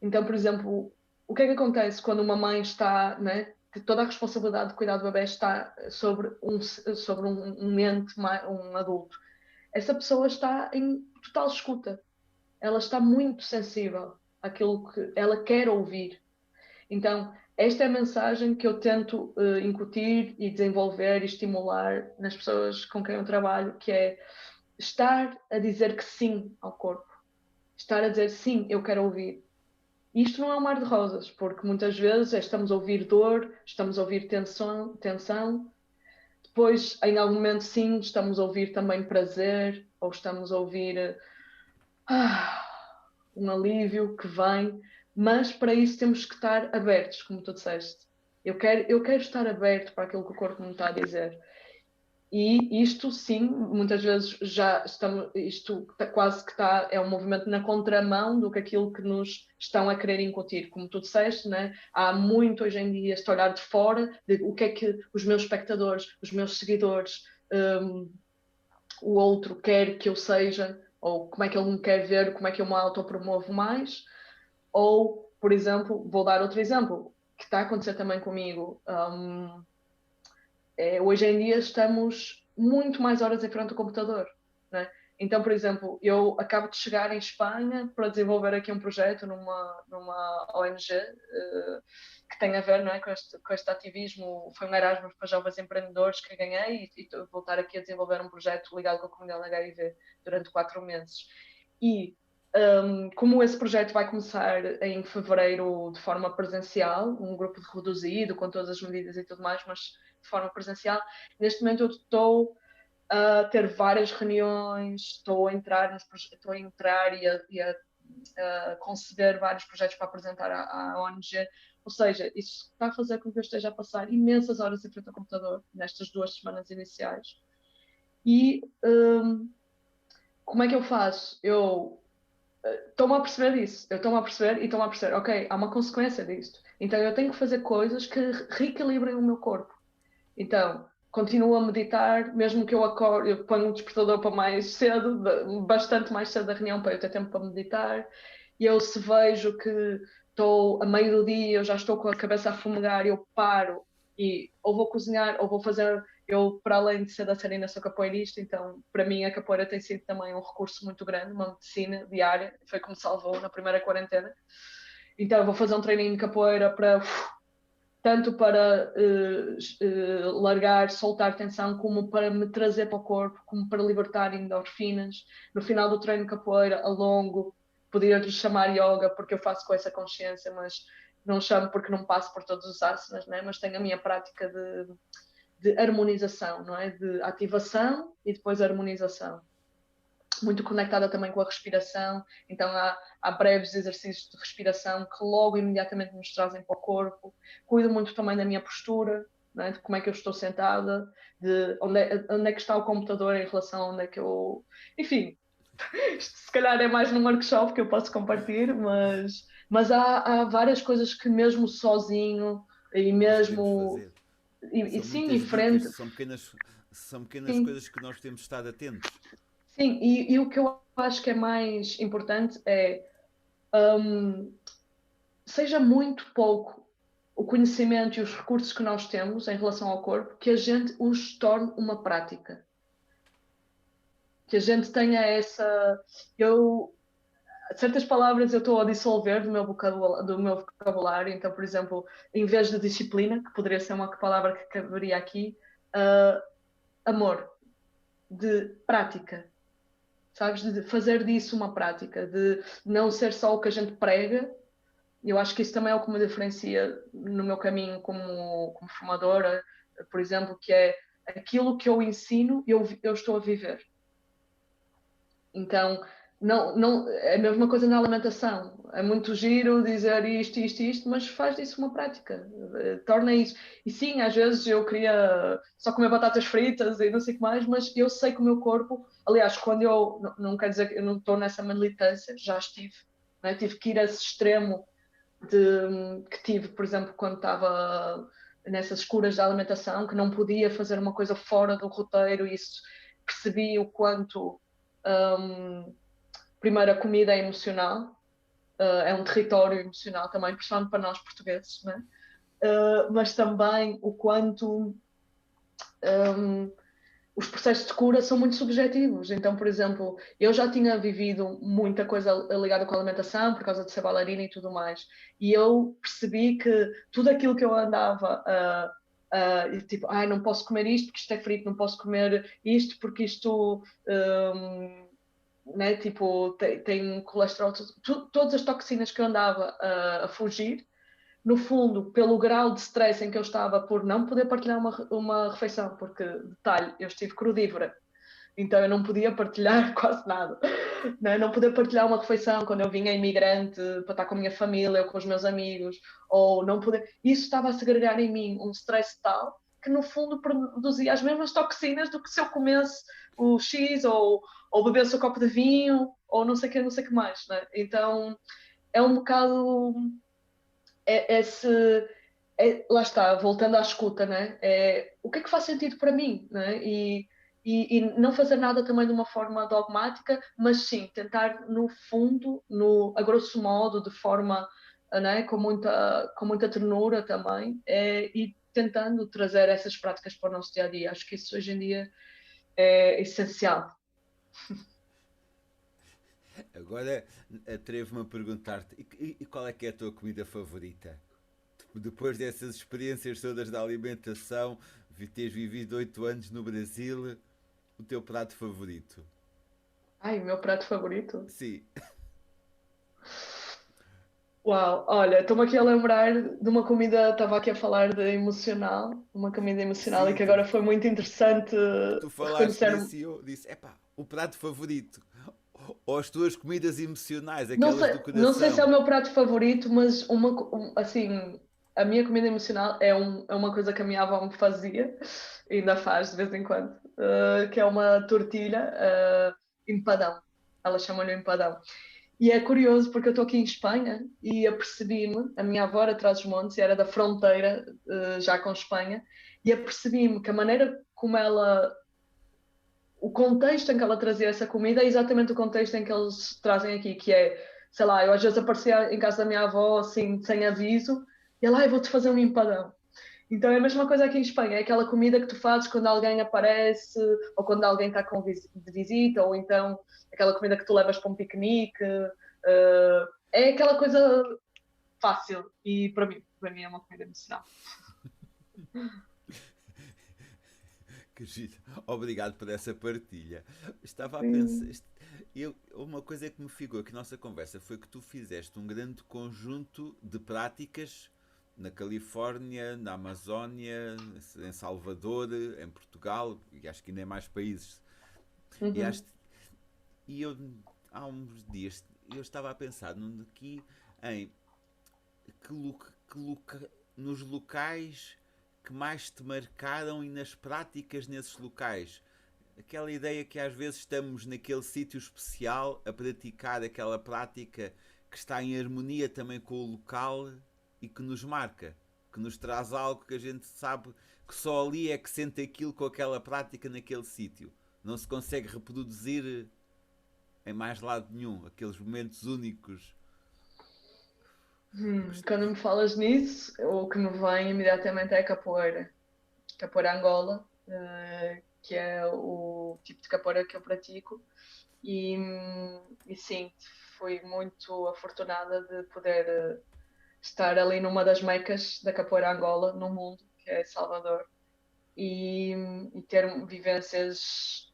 Então, por exemplo, o que é que acontece quando uma mãe está, né, que toda a responsabilidade de cuidar do bebê está sobre um ente, um adulto? Essa pessoa está em total escuta. Ela está muito sensível àquilo que ela quer ouvir. Então, esta é a mensagem que eu tento incutir e desenvolver e estimular nas pessoas com quem eu trabalho, que é estar a dizer que sim ao corpo. Estar a dizer sim, eu quero ouvir. Isto não é um mar de rosas, porque muitas vezes estamos a ouvir dor, estamos a ouvir tensão. Depois, em algum momento, sim, estamos a ouvir também prazer, ou estamos a ouvir um alívio que vem, mas para isso temos que estar abertos, como tu disseste. Eu quero estar aberto para aquilo que o corpo me está a dizer. E isto, sim, muitas vezes já estamos, isto quase que está, é um movimento na contramão do que aquilo que nos estão a querer incutir. Como tu disseste, né? Há muito hoje em dia este olhar de fora, de o que é que os meus espectadores, os meus seguidores, o outro quer que eu seja, ou como é que ele me quer ver, como é que eu me autopromovo mais. Ou, por exemplo, vou dar outro exemplo, que está a acontecer também comigo. Hoje em dia estamos muito mais horas em frente ao computador, né? Então, por exemplo, eu acabo de chegar em Espanha para desenvolver aqui um projeto numa ONG que tem a ver, não é, com este ativismo. Foi um Erasmus para jovens empreendedores que ganhei e vou estar aqui a desenvolver um projeto ligado com a comunidade HIV durante 4 meses. E como esse projeto vai começar em fevereiro de forma presencial, um grupo reduzido, com todas as medidas e tudo mais, mas de forma presencial, neste momento eu estou a ter várias reuniões, estou a entrar e a conceber vários projetos para apresentar à ONG. Ou seja, isso está a fazer com que eu esteja a passar imensas horas em frente ao computador nestas 2 semanas iniciais. E como é que eu faço? Eu estou-me a perceber disso, eu estou-me a perceber e estou-me a perceber, ok, há uma consequência disto. Então eu tenho que fazer coisas que reequilibrem o meu corpo. Então, continuo a meditar, mesmo que eu acorde, eu ponho um despertador para mais cedo, bastante mais cedo da reunião, para eu ter tempo para meditar. E eu, se vejo que estou a meio do dia, eu já estou com a cabeça a fumegar, eu paro e ou vou cozinhar ou vou fazer. Eu, para além de ser dançarina, sou capoeirista, então para mim a capoeira tem sido também um recurso muito grande, uma medicina diária, foi como salvou na primeira quarentena. Então eu vou fazer um treininho de capoeira para tanto para largar, soltar tensão, como para me trazer para o corpo, como para libertar endorfinas. No final do treino de capoeira, alongo, podia-lhe chamar yoga, porque eu faço com essa consciência, mas não chamo porque não passo por todos os asanas, né? Mas tenho a minha prática de harmonização, não é? De ativação e depois harmonização. Muito conectada também com a respiração, então há breves exercícios de respiração que logo imediatamente nos trazem para o corpo. Cuido muito também da minha postura, né? De como é que eu estou sentada, de onde é que está o computador em relação a onde é que eu... Enfim, isto se calhar é mais num workshop que eu posso compartilhar, mas há várias coisas que mesmo sozinho e Nós podemos mesmo... fazer. E São sim, em muitas dicas, frente, são pequenas sim. coisas que nós temos de estar atentos. Sim, e o que eu acho que é mais importante é seja muito pouco o conhecimento e os recursos que nós temos em relação ao corpo, que a gente os torne uma prática. Que a gente tenha essa... certas palavras eu estou a dissolver do meu vocabulário, então, por exemplo, em vez de disciplina, que poderia ser uma palavra que caberia aqui, amor, de prática. Sabes? De fazer disso uma prática, de não ser só o que a gente prega. Eu acho que isso também é o que me diferencia no meu caminho como formadora, por exemplo, que é aquilo que eu ensino, eu estou a viver. Então, não, é a mesma coisa na alimentação. É muito giro dizer isto, mas faz disso uma prática. Torna isso. E sim, às vezes eu queria só comer batatas fritas e não sei o que mais, mas eu sei que o meu corpo... Aliás, quando eu... Não quer dizer que eu não estou nessa militância, já estive. Né? Tive que ir a esse extremo que tive, por exemplo, quando estava nessas curas da alimentação, que não podia fazer uma coisa fora do roteiro, e isso percebi o quanto primeiro a comida é emocional, é um território emocional também, principalmente para nós portugueses, né? Mas também o quanto os processos de cura são muito subjetivos. Então, por exemplo, eu já tinha vivido muita coisa ligada com a alimentação, por causa de ser bailarina e tudo mais. E eu percebi que tudo aquilo que eu andava tipo, não posso comer isto porque isto é frito, não posso comer isto porque isto, né, tipo, tem colesterol, todas as toxinas que eu andava a fugir, no fundo, pelo grau de stress em que eu estava por não poder partilhar uma refeição, porque, detalhe, eu estive crudívora, então eu não podia partilhar quase nada, né? Não poder partilhar uma refeição quando eu vinha imigrante para estar com a minha família ou com os meus amigos, ou não poder. Isso estava a segregar em mim um stress tal que, no fundo, produzia as mesmas toxinas do que se eu comesse o X ou bebesse o copo de vinho ou não sei o que mais, né? Então é um bocado lá está, voltando à escuta, né? O que é que faz sentido para mim, né? E não fazer nada também de uma forma dogmática, mas sim tentar no fundo, a grosso modo, de forma, né, com muita ternura também, e tentando trazer essas práticas para o nosso dia a dia. Acho que isso hoje em dia é essencial. Agora atrevo-me a perguntar-te, e qual é que é a tua comida favorita? Depois dessas experiências todas da alimentação, teres vivido 8 anos no Brasil, o teu prato favorito? Ai, o meu prato favorito? Sim. Uau, olha, estou-me aqui a lembrar de uma comida, estava aqui a falar de emocional, uma comida emocional, e Sim, que agora foi muito interessante tu falaste reconhecer. nisso e eu disse, epá, o prato favorito. Ou as tuas comidas emocionais, Não aquelas sei, do não sei se é o coração. meu prato favorito, mas assim, a minha comida emocional é uma coisa que a minha avó me fazia, ainda faz de vez em quando, que é uma tortilha, empadão. Ela chama-lhe empadão. E é curioso porque eu estou aqui em Espanha e apercebi-me, a minha avó era atrás dos montes e era da fronteira, já com Espanha, e apercebi-me que a maneira como ela, o contexto em que ela trazia essa comida é exatamente o contexto em que eles trazem aqui, que é, sei lá, eu às vezes aparecia em casa da minha avó assim, sem aviso, e ela, vou-te fazer um empadão. Então é a mesma coisa aqui em Espanha, é aquela comida que tu fazes quando alguém aparece, ou quando alguém está de visita, ou então aquela comida que tu levas para um piquenique. É aquela coisa fácil e para mim é uma comida emocional. Que giro. Obrigado por essa partilha. Estava a pensar. Sim. Uma coisa que me ficou aqui na nossa conversa foi que tu fizeste um grande conjunto de práticas na Califórnia, na Amazónia, em Salvador, em Portugal, e acho que ainda em mais países. E, Uhum. acho, e eu, há uns dias, eu estava a pensar aqui em nos locais que mais te marcaram e nas práticas nesses locais. Aquela ideia que às vezes estamos naquele sítio especial a praticar aquela prática que está em harmonia também com o local e que nos marca, que nos traz algo que a gente sabe que só ali é que sente aquilo com aquela prática naquele sítio. Não se consegue reproduzir em mais lado nenhum, aqueles momentos únicos. Quando me falas nisso, o que me vem imediatamente é a capoeira. Capoeira Angola, que é o tipo de capoeira que eu pratico. E sim, fui muito afortunada de poder estar ali numa das mecas da capoeira Angola no mundo, que é Salvador, e, e ter vivências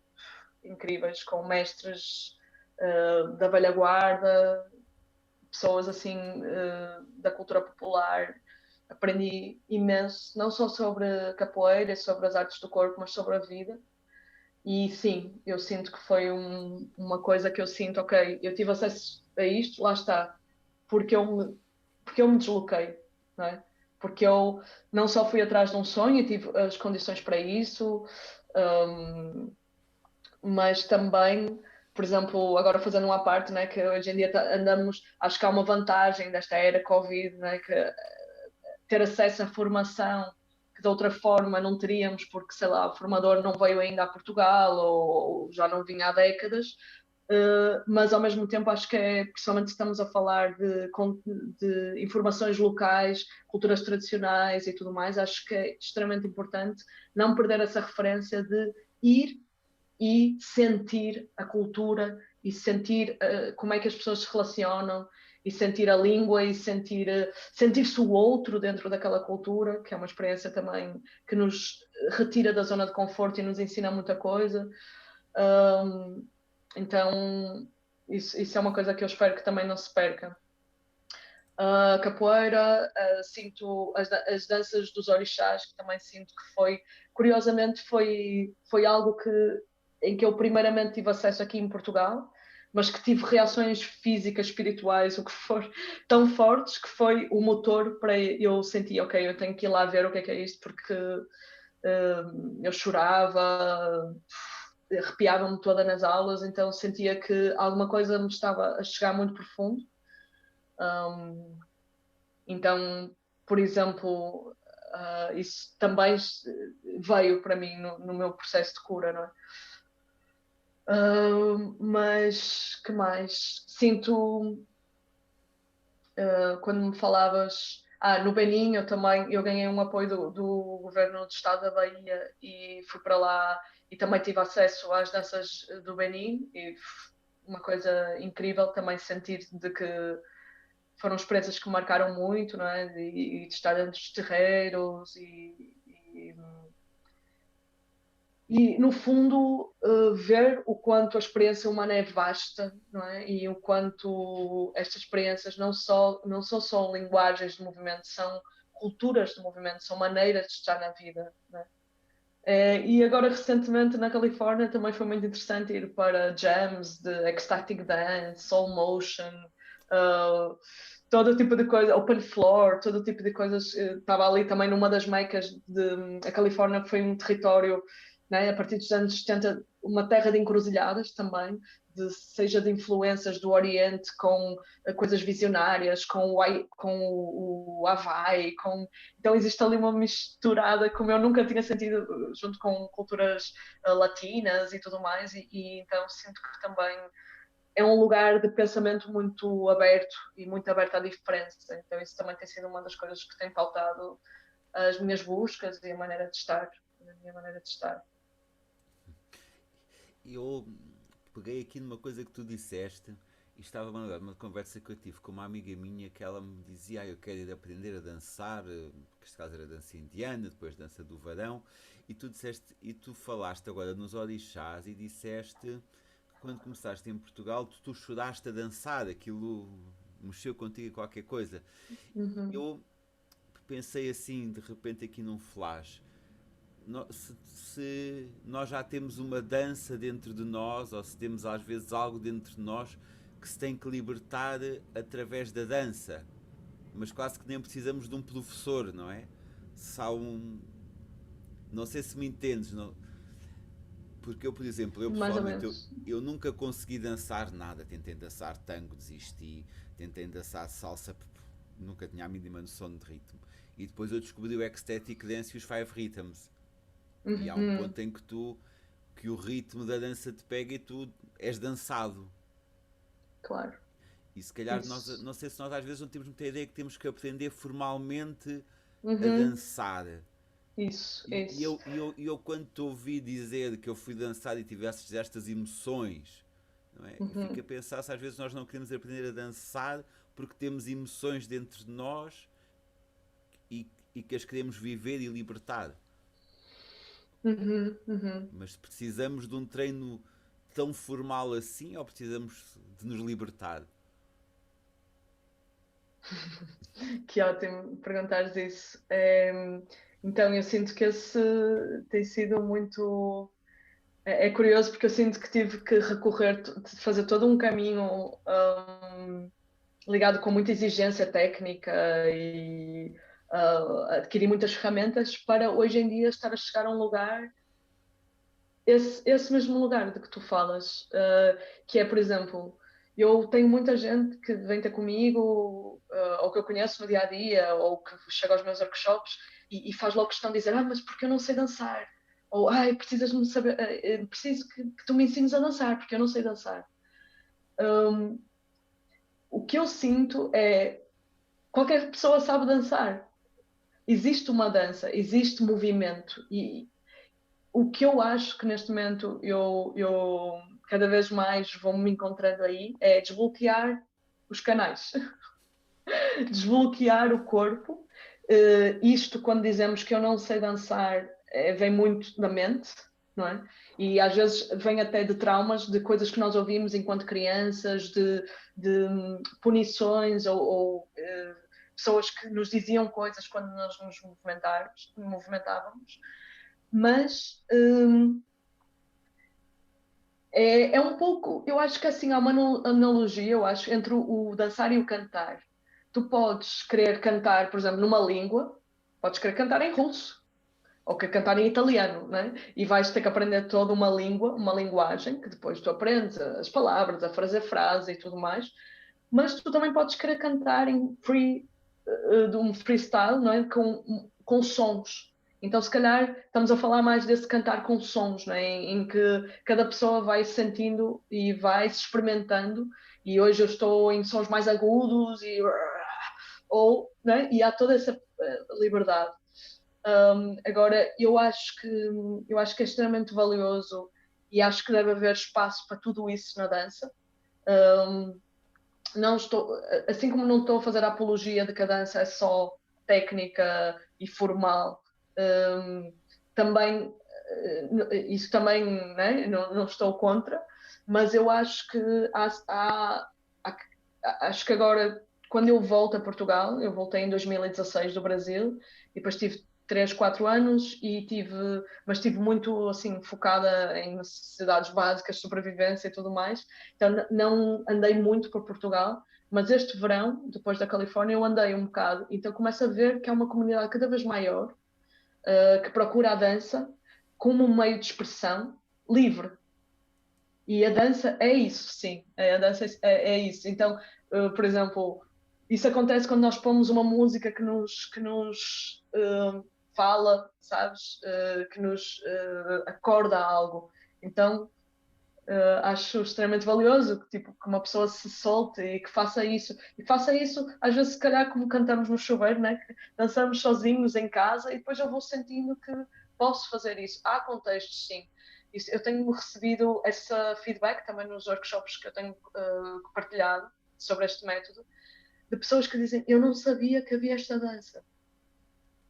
incríveis com mestres da velha guarda, pessoas assim da cultura popular. Aprendi imenso, não só sobre capoeira, sobre as artes do corpo, mas sobre a vida. E sim, eu sinto que foi uma coisa que eu sinto, ok, eu tive acesso a isto, lá está, porque porque eu me desloquei, não é? Porque eu não só fui atrás de um sonho, tive as condições para isso, um, mas também, por exemplo, agora fazendo uma parte, né, que hoje em dia andamos, acho que há uma vantagem desta era Covid, né, que ter acesso à formação que de outra forma não teríamos, porque, sei lá, o formador não veio ainda a Portugal ou já não vinha há décadas, mas ao mesmo tempo acho que é, principalmente se estamos a falar de informações locais, culturas tradicionais e tudo mais, acho que é extremamente importante não perder essa referência de ir e sentir a cultura e sentir como é que as pessoas se relacionam e sentir a língua e sentir-se o outro dentro daquela cultura, que é uma experiência também que nos retira da zona de conforto e nos ensina muita coisa. Então, isso é uma coisa que eu espero que também não se perca. Capoeira, sinto as danças dos orixás, que também sinto que curiosamente, foi algo em que eu primeiramente tive acesso aqui em Portugal, mas que tive reações físicas, espirituais, o que for, tão fortes, que foi o motor para eu sentir, ok, eu tenho que ir lá ver o que é isto, porque eu chorava, arrepiava-me toda nas aulas, então sentia que alguma coisa me estava a chegar muito profundo. Então, por exemplo, isso também veio para mim no meu processo de cura, não é? Mas que mais? Sinto quando me falavas no Benin, eu ganhei um apoio do governo do estado da Bahia e fui para lá e também tive acesso às danças do Benin e uma coisa incrível também sentir de que foram experiências que me marcaram muito, não é? De estar dentro dos terreiros e no fundo, ver o quanto a experiência humana é vasta, não é? E o quanto estas experiências não são só linguagens de movimento, são culturas de movimento, são maneiras de estar na vida, não é? E agora, recentemente, na Califórnia, também foi muito interessante ir para jams de ecstatic dance, soul motion, todo tipo de coisa, open floor, todo tipo de coisas. Estava ali também numa das mecas a Califórnia foi um território, né, a partir dos anos 70, uma terra de encruzilhadas também, seja de influências do Oriente com coisas visionárias, com o Havaí, então existe ali uma misturada como eu nunca tinha sentido junto com culturas latinas e tudo mais, e então sinto que também é um lugar de pensamento muito aberto e muito aberto à diferença. Então isso também tem sido uma das coisas que tem pautado as minhas buscas e a maneira de estar. A minha maneira de estar. Eu peguei aqui numa coisa que tu disseste e estava a lembrar de uma conversa que eu tive com uma amiga minha que ela me dizia: eu quero ir aprender a dançar, que este caso era dança indiana, depois dança do varão, e tu disseste, e tu falaste agora nos orixás e disseste que quando começaste em Portugal tu choraste a dançar, aquilo mexeu contigo qualquer coisa. Uhum. Eu pensei assim, de repente aqui num flash, se nós já temos uma dança dentro de nós, ou se temos às vezes algo dentro de nós que se tem que libertar através da dança, mas quase que nem precisamos de um professor, não é? Se há um. Não sei se me entendes, não? Porque eu, por exemplo, eu Mais ou pessoalmente, menos. eu nunca consegui dançar nada. Tentei dançar tango, desisti. Tentei dançar salsa, nunca tinha a mínima noção de ritmo. E depois eu descobri o ecstatic dance e os five rhythms. E há um Uhum. ponto em que o ritmo da dança te pega e tu és dançado. Claro. E se calhar nós, Isso. não sei se nós às vezes não temos muita ideia que temos que aprender formalmente a Uhum. dançar. Isso. E Isso. eu quando te ouvi dizer que eu fui dançar e tivesse estas emoções, não é? Eu fico a Uhum. pensar se às vezes nós não queremos aprender a dançar porque temos emoções dentro de nós e que as queremos viver e libertar. Uhum. Uhum. Mas precisamos de um treino tão formal assim ou precisamos de nos libertar? Que ótimo perguntares isso. Então, eu sinto que esse tem sido muito. É curioso porque eu sinto que tive que de fazer todo um caminho ligado com muita exigência técnica e adquirir muitas ferramentas para hoje em dia estar a chegar a um lugar, esse mesmo lugar de que tu falas, que é, por exemplo, eu tenho muita gente que vem ter comigo, ou que eu conheço no dia a dia, ou que chega aos meus workshops e faz logo questão de dizer: mas porque eu não sei dançar? Ou precisas-me saber, preciso que tu me ensines a dançar, porque eu não sei dançar. Um, o que eu sinto é qualquer pessoa sabe dançar. Existe uma dança, existe movimento o que eu acho que neste momento eu cada vez mais vou me encontrando aí é desbloquear os canais, desbloquear o corpo. Isto quando dizemos que eu não sei dançar, vem muito da mente, não é? E às vezes vem até de traumas, de coisas que nós ouvimos enquanto crianças, de punições ou pessoas que nos diziam coisas quando nós nos movimentávamos. Mas é um pouco, eu acho que assim há uma analogia, eu acho, entre o dançar e o cantar. Tu podes querer cantar, por exemplo, numa língua, podes querer cantar em russo, ou querer cantar em italiano, né? E vais ter que aprender toda uma língua, uma linguagem, que depois tu aprendes as palavras, a fazer frase e tudo mais, mas tu também podes querer cantar em de um freestyle, não é? Com sons. Então, se calhar, estamos a falar mais desse cantar com sons, não é? Em que cada pessoa vai sentindo e vai se experimentando. E hoje eu estou em sons mais agudos e há toda essa liberdade. Agora, eu acho que é extremamente valioso e acho que deve haver espaço para tudo isso na dança. Não estou, assim como não estou a fazer a apologia de que a dança é só técnica e formal, também isso também, né, não estou contra, mas eu acho que acho que agora, quando eu volto a Portugal, eu voltei em 2016 do Brasil e depois tive 3, 4 anos mas estive muito assim focada em necessidades básicas, sobrevivência e tudo mais. Então não andei muito por Portugal, mas este verão, depois da Califórnia, eu andei um bocado. Então começo a ver que há uma comunidade cada vez maior que procura a dança como um meio de expressão livre. E a dança é isso, sim. A dança é isso. Então, por exemplo, isso acontece quando nós pomos uma música que nos fala, sabes? Que nos acorda a algo. Então, acho extremamente valioso que uma pessoa se solte e que faça isso. E faça isso, às vezes, se calhar, como cantamos no chuveiro, né? Que dançamos sozinhos em casa e depois eu vou sentindo que posso fazer isso. Há contextos, sim. Eu tenho recebido esse feedback também nos workshops que eu tenho partilhado sobre este método, de pessoas que dizem: eu não sabia que havia esta dança.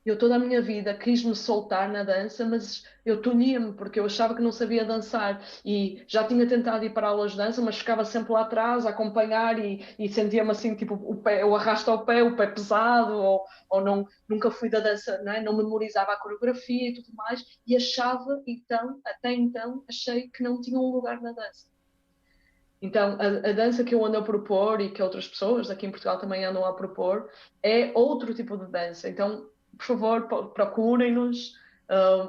Eu toda a minha vida quis-me soltar na dança, mas eu tolhia-me porque eu achava que não sabia dançar e já tinha tentado ir para aulas de dança, mas ficava sempre lá atrás a acompanhar e sentia-me assim, tipo, o pé, eu arrasto ao pé, o pé pesado, ou não, nunca fui da dança, não memorizava a coreografia e tudo mais, e achava, então, até então, achei que não tinha um lugar na dança. Então, a dança que eu ando a propor e que outras pessoas aqui em Portugal também andam a propor é outro tipo de dança. Então, por favor, procurem-nos.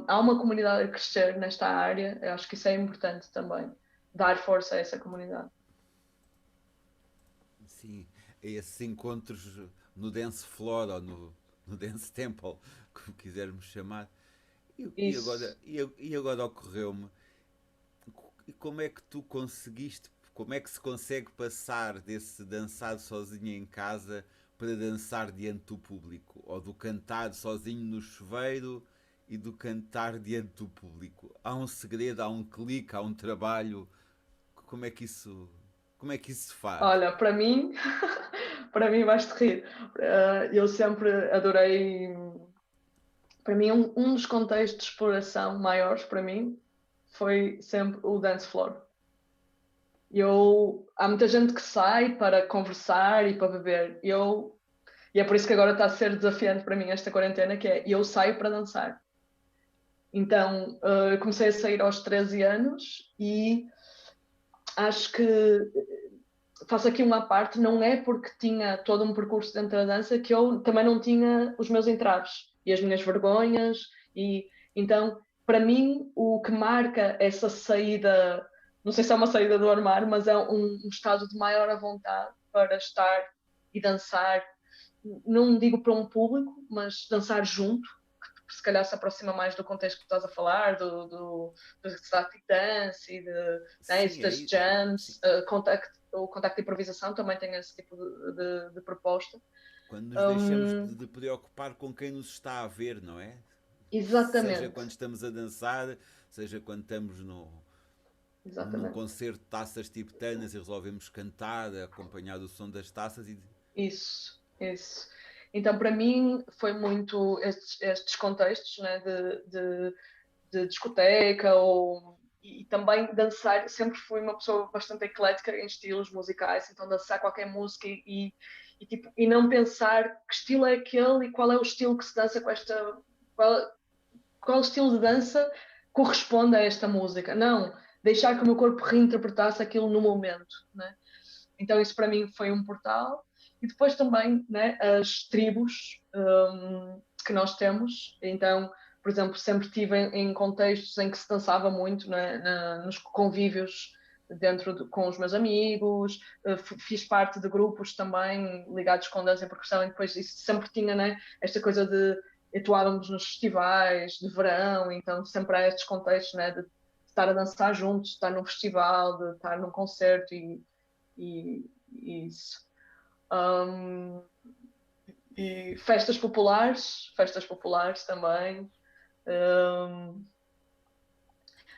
Há uma comunidade a crescer nesta área. Eu acho que isso é importante também, dar força a essa comunidade. Sim, esses encontros no Dance Floor ou no Dance Temple, como quisermos chamar. Isso. E agora ocorreu-me, e como é que tu conseguiste, como é que se consegue passar desse dançar sozinho em casa para dançar diante do público? Ou do cantar sozinho no chuveiro e do cantar diante do público? Há um segredo, há um clique, há um trabalho. Como é que isso, como é que isso se faz? Olha, para mim, para mim vais-te rir. Eu sempre adorei. Para mim, um dos contextos de exploração maiores para mim foi sempre o dance floor. Há muita gente que sai para conversar e para beber. E é por isso que agora está a ser desafiante para mim esta quarentena, que é eu saio para dançar. Então, eu comecei a sair aos 13 anos e acho que faço aqui uma parte, não é porque tinha todo um percurso dentro da dança que eu também não tinha os meus entraves e as minhas vergonhas e então, para mim, o que marca essa saída, não sei se é uma saída do armário, mas é um estado de maior à vontade para estar e dançar, não digo para um público, mas dançar junto, que se calhar se aproxima mais do contexto que estás a falar, do static dance e Sim, das sim. jams, o contacto de improvisação também tem esse tipo de proposta. Quando nos deixamos Um, de preocupar com quem nos está a ver, não é? seja Exatamente. quando estamos a dançar, seja quando estamos num Exatamente. concerto de taças tibetanas e resolvemos cantar acompanhado do som das taças e Isso, isso. Então, para mim, foi muito estes contextos, né, de discoteca e também dançar. Sempre fui uma pessoa bastante eclética em estilos musicais, então dançar qualquer música tipo, e não pensar que estilo é aquele e qual é o estilo que se dança com esta. Qual, qual estilo de dança corresponde a esta música. Não, deixar que o meu corpo reinterpretasse aquilo no momento, né? Então isso para mim foi um portal. E depois também, né, as tribos que nós temos. Então, por exemplo, sempre estive em contextos em que se dançava muito, né, nos convívios com os meus amigos, fiz parte de grupos também ligados com dança e percussão, e depois isso sempre tinha, né, esta coisa de atuávamos nos festivais de verão, então sempre há estes contextos, né, de estar a dançar juntos, de estar num festival, de estar num concerto e isso. Um, e festas populares também. Um,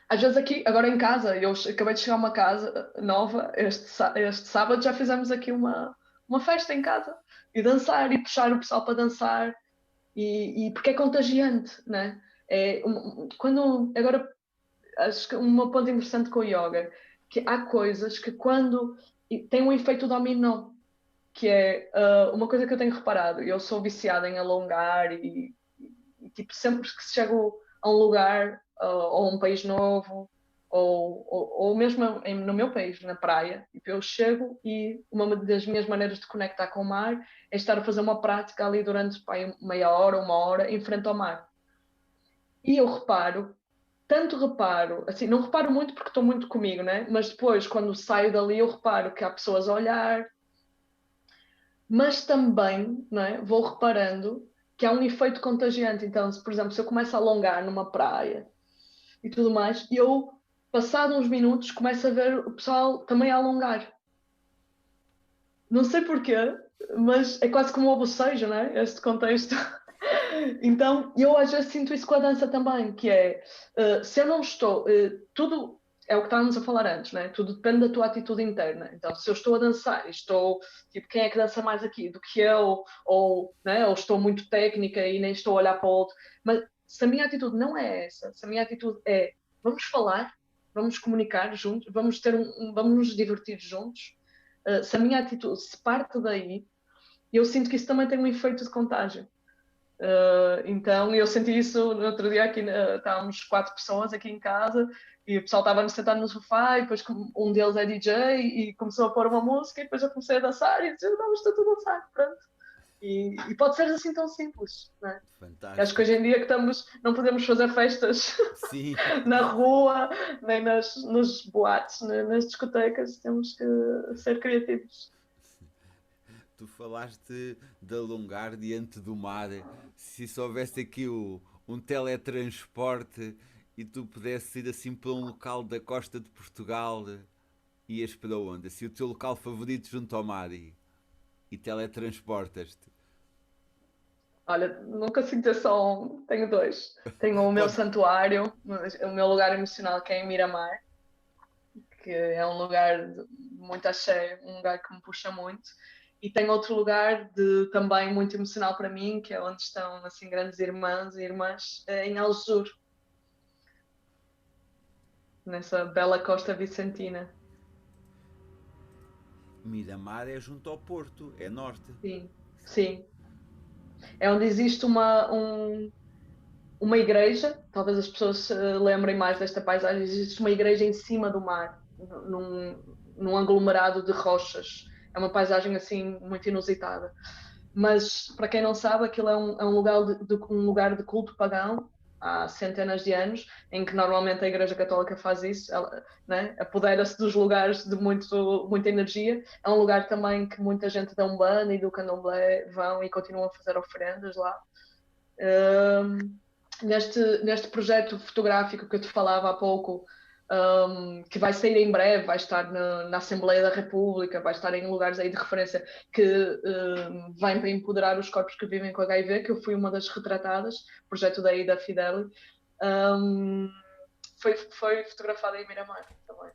às vezes aqui, agora em casa, eu acabei de chegar a uma casa nova, este sábado já fizemos aqui uma festa em casa, e dançar, e puxar o pessoal para dançar, e porque é contagiante, né? Agora, acho que um ponto interessante com o yoga, que há coisas que quando tem um efeito dominó, que é uma coisa que eu tenho reparado. Eu sou viciada em alongar e tipo, sempre que chego a um lugar ou a um país novo ou mesmo no meu país, na praia, tipo, eu chego e uma das minhas maneiras de conectar com o mar é estar a fazer uma prática ali durante meia hora, uma hora, em frente ao mar. E eu reparo, assim, não reparo muito porque estou muito comigo, né? Mas depois, quando saio dali, eu reparo que há pessoas a olhar, mas também, não é? Vou reparando que há um efeito contagiante. Então, por exemplo, se eu começo a alongar numa praia e tudo mais, eu, passado uns minutos, começo a ver o pessoal também a alongar. Não sei porquê, mas é quase como um bocejo, não é? Este contexto. Então, eu às vezes sinto isso com a dança também, que é, se eu não estou, tudo é o que estávamos a falar antes, né? Tudo depende da tua atitude interna. Então, se eu estou a dançar e estou, tipo, quem é que dança mais aqui do que eu, ou, né? Ou estou muito técnica e nem estou a olhar para o outro, mas se a minha atitude não é essa, se a minha atitude é, vamos falar, vamos comunicar juntos, vamos nos divertir juntos, se a minha atitude se parte daí, eu sinto que isso também tem um efeito de contágio. Então eu senti isso no outro dia aqui, estávamos 4 pessoas aqui em casa e o pessoal estava sentado no sofá e depois um deles é DJ e começou a pôr uma música e depois eu comecei a dançar e disse, não, estou tudo a dançar, pronto. E pode ser assim tão simples, né? Acho que hoje fantástico. em dia que não podemos fazer festas Sim, na rua, nem nos boates, nas discotecas, temos que ser criativos. tu falaste de alongar diante do mar. Se só houvesse aqui um teletransporte e tu pudesses ir assim para um local da costa de Portugal, ias para onde? Se o teu local favorito junto ao mar e teletransportas-te. Olha, nunca sinto ter só um, tenho dois. Tenho o meu Pode. santuário, o meu lugar emocional que é em Miramar, que é um lugar de muito axé, um lugar que me puxa muito. E tenho outro lugar também muito emocional para mim, que é onde estão assim grandes irmãs e irmãs, em Algesur, nessa bela costa vicentina. Miramar é junto ao Porto, é norte. Sim, sim. É onde existe uma igreja, talvez as pessoas se lembrem mais desta paisagem, existe uma igreja em cima do mar, num aglomerado de rochas. É uma paisagem assim muito inusitada. Mas para quem não sabe, aquilo é um um lugar de culto pagão há centenas de anos, em que normalmente a Igreja Católica faz isso, ela, né, apodera-se dos lugares de muita energia. É um lugar também que muita gente da Umbanda e do Candomblé vão e continuam a fazer oferendas lá. Um, neste projeto fotográfico que eu te falava há pouco, que vai sair em breve, vai estar na Assembleia da República, vai estar em lugares aí de referência, que vem para empoderar os corpos que vivem com HIV, que eu fui uma das retratadas, projeto daí da Fideli. Foi fotografada em Miramar também.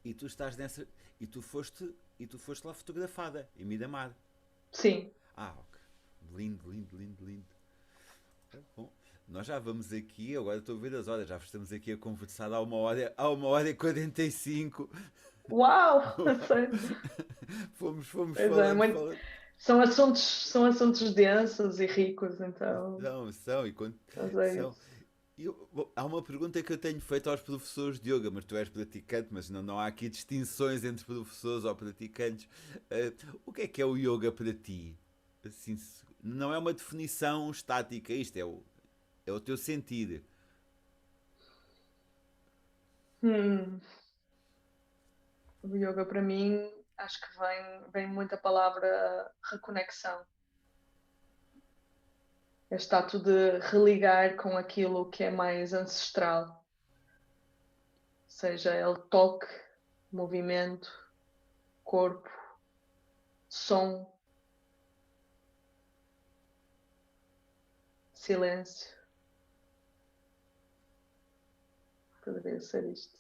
E tu estás nessa. E tu foste lá fotografada em Miramar. Sim. Ok. Lindo, lindo, lindo, lindo. Bom, nós já vamos aqui, agora estou a ver as horas, já estamos aqui a conversar há 1h45. Uau! Sério? Fomos Pois é, falando, muito... falando. são assuntos densos e ricos, então. São, e quando, Mas é são. isso. Há uma pergunta que eu tenho feito aos professores de yoga, mas tu és praticante, mas não há aqui distinções entre professores ou praticantes. O que é o yoga para ti? Assim, não é uma definição estática, isto é o teu sentir. Hum, o yoga para mim, acho que vem muita palavra reconexão. Este ato de religar com aquilo que é mais ancestral, seja ele toque, movimento, corpo, som, silêncio. Poderia ser isto.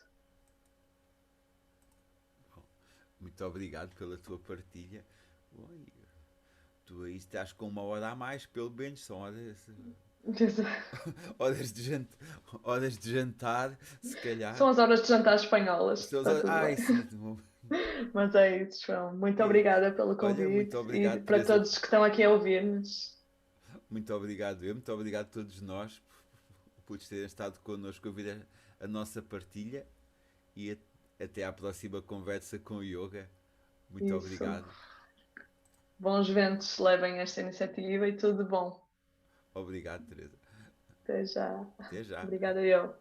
Muito obrigado pela tua partilha. Oi, tu aí estás com 1 hora a mais, pelo menos, são horas de jantar, se calhar. São as horas de jantar espanholas, está tudo Ai, bem. sim, Mas é isso, João. Muito é isso. obrigada pelo Olha, convite muito e obrigado, para Teresa. todos que estão aqui a ouvir-nos. Muito obrigado muito obrigado a todos nós por terem estado connosco a ouvir a nossa partilha e até à próxima conversa com o Yoga. Muito Isso. obrigado. Bons ventos levem esta iniciativa e tudo de bom. Obrigado, Teresa. Até já. Até já. Obrigada eu.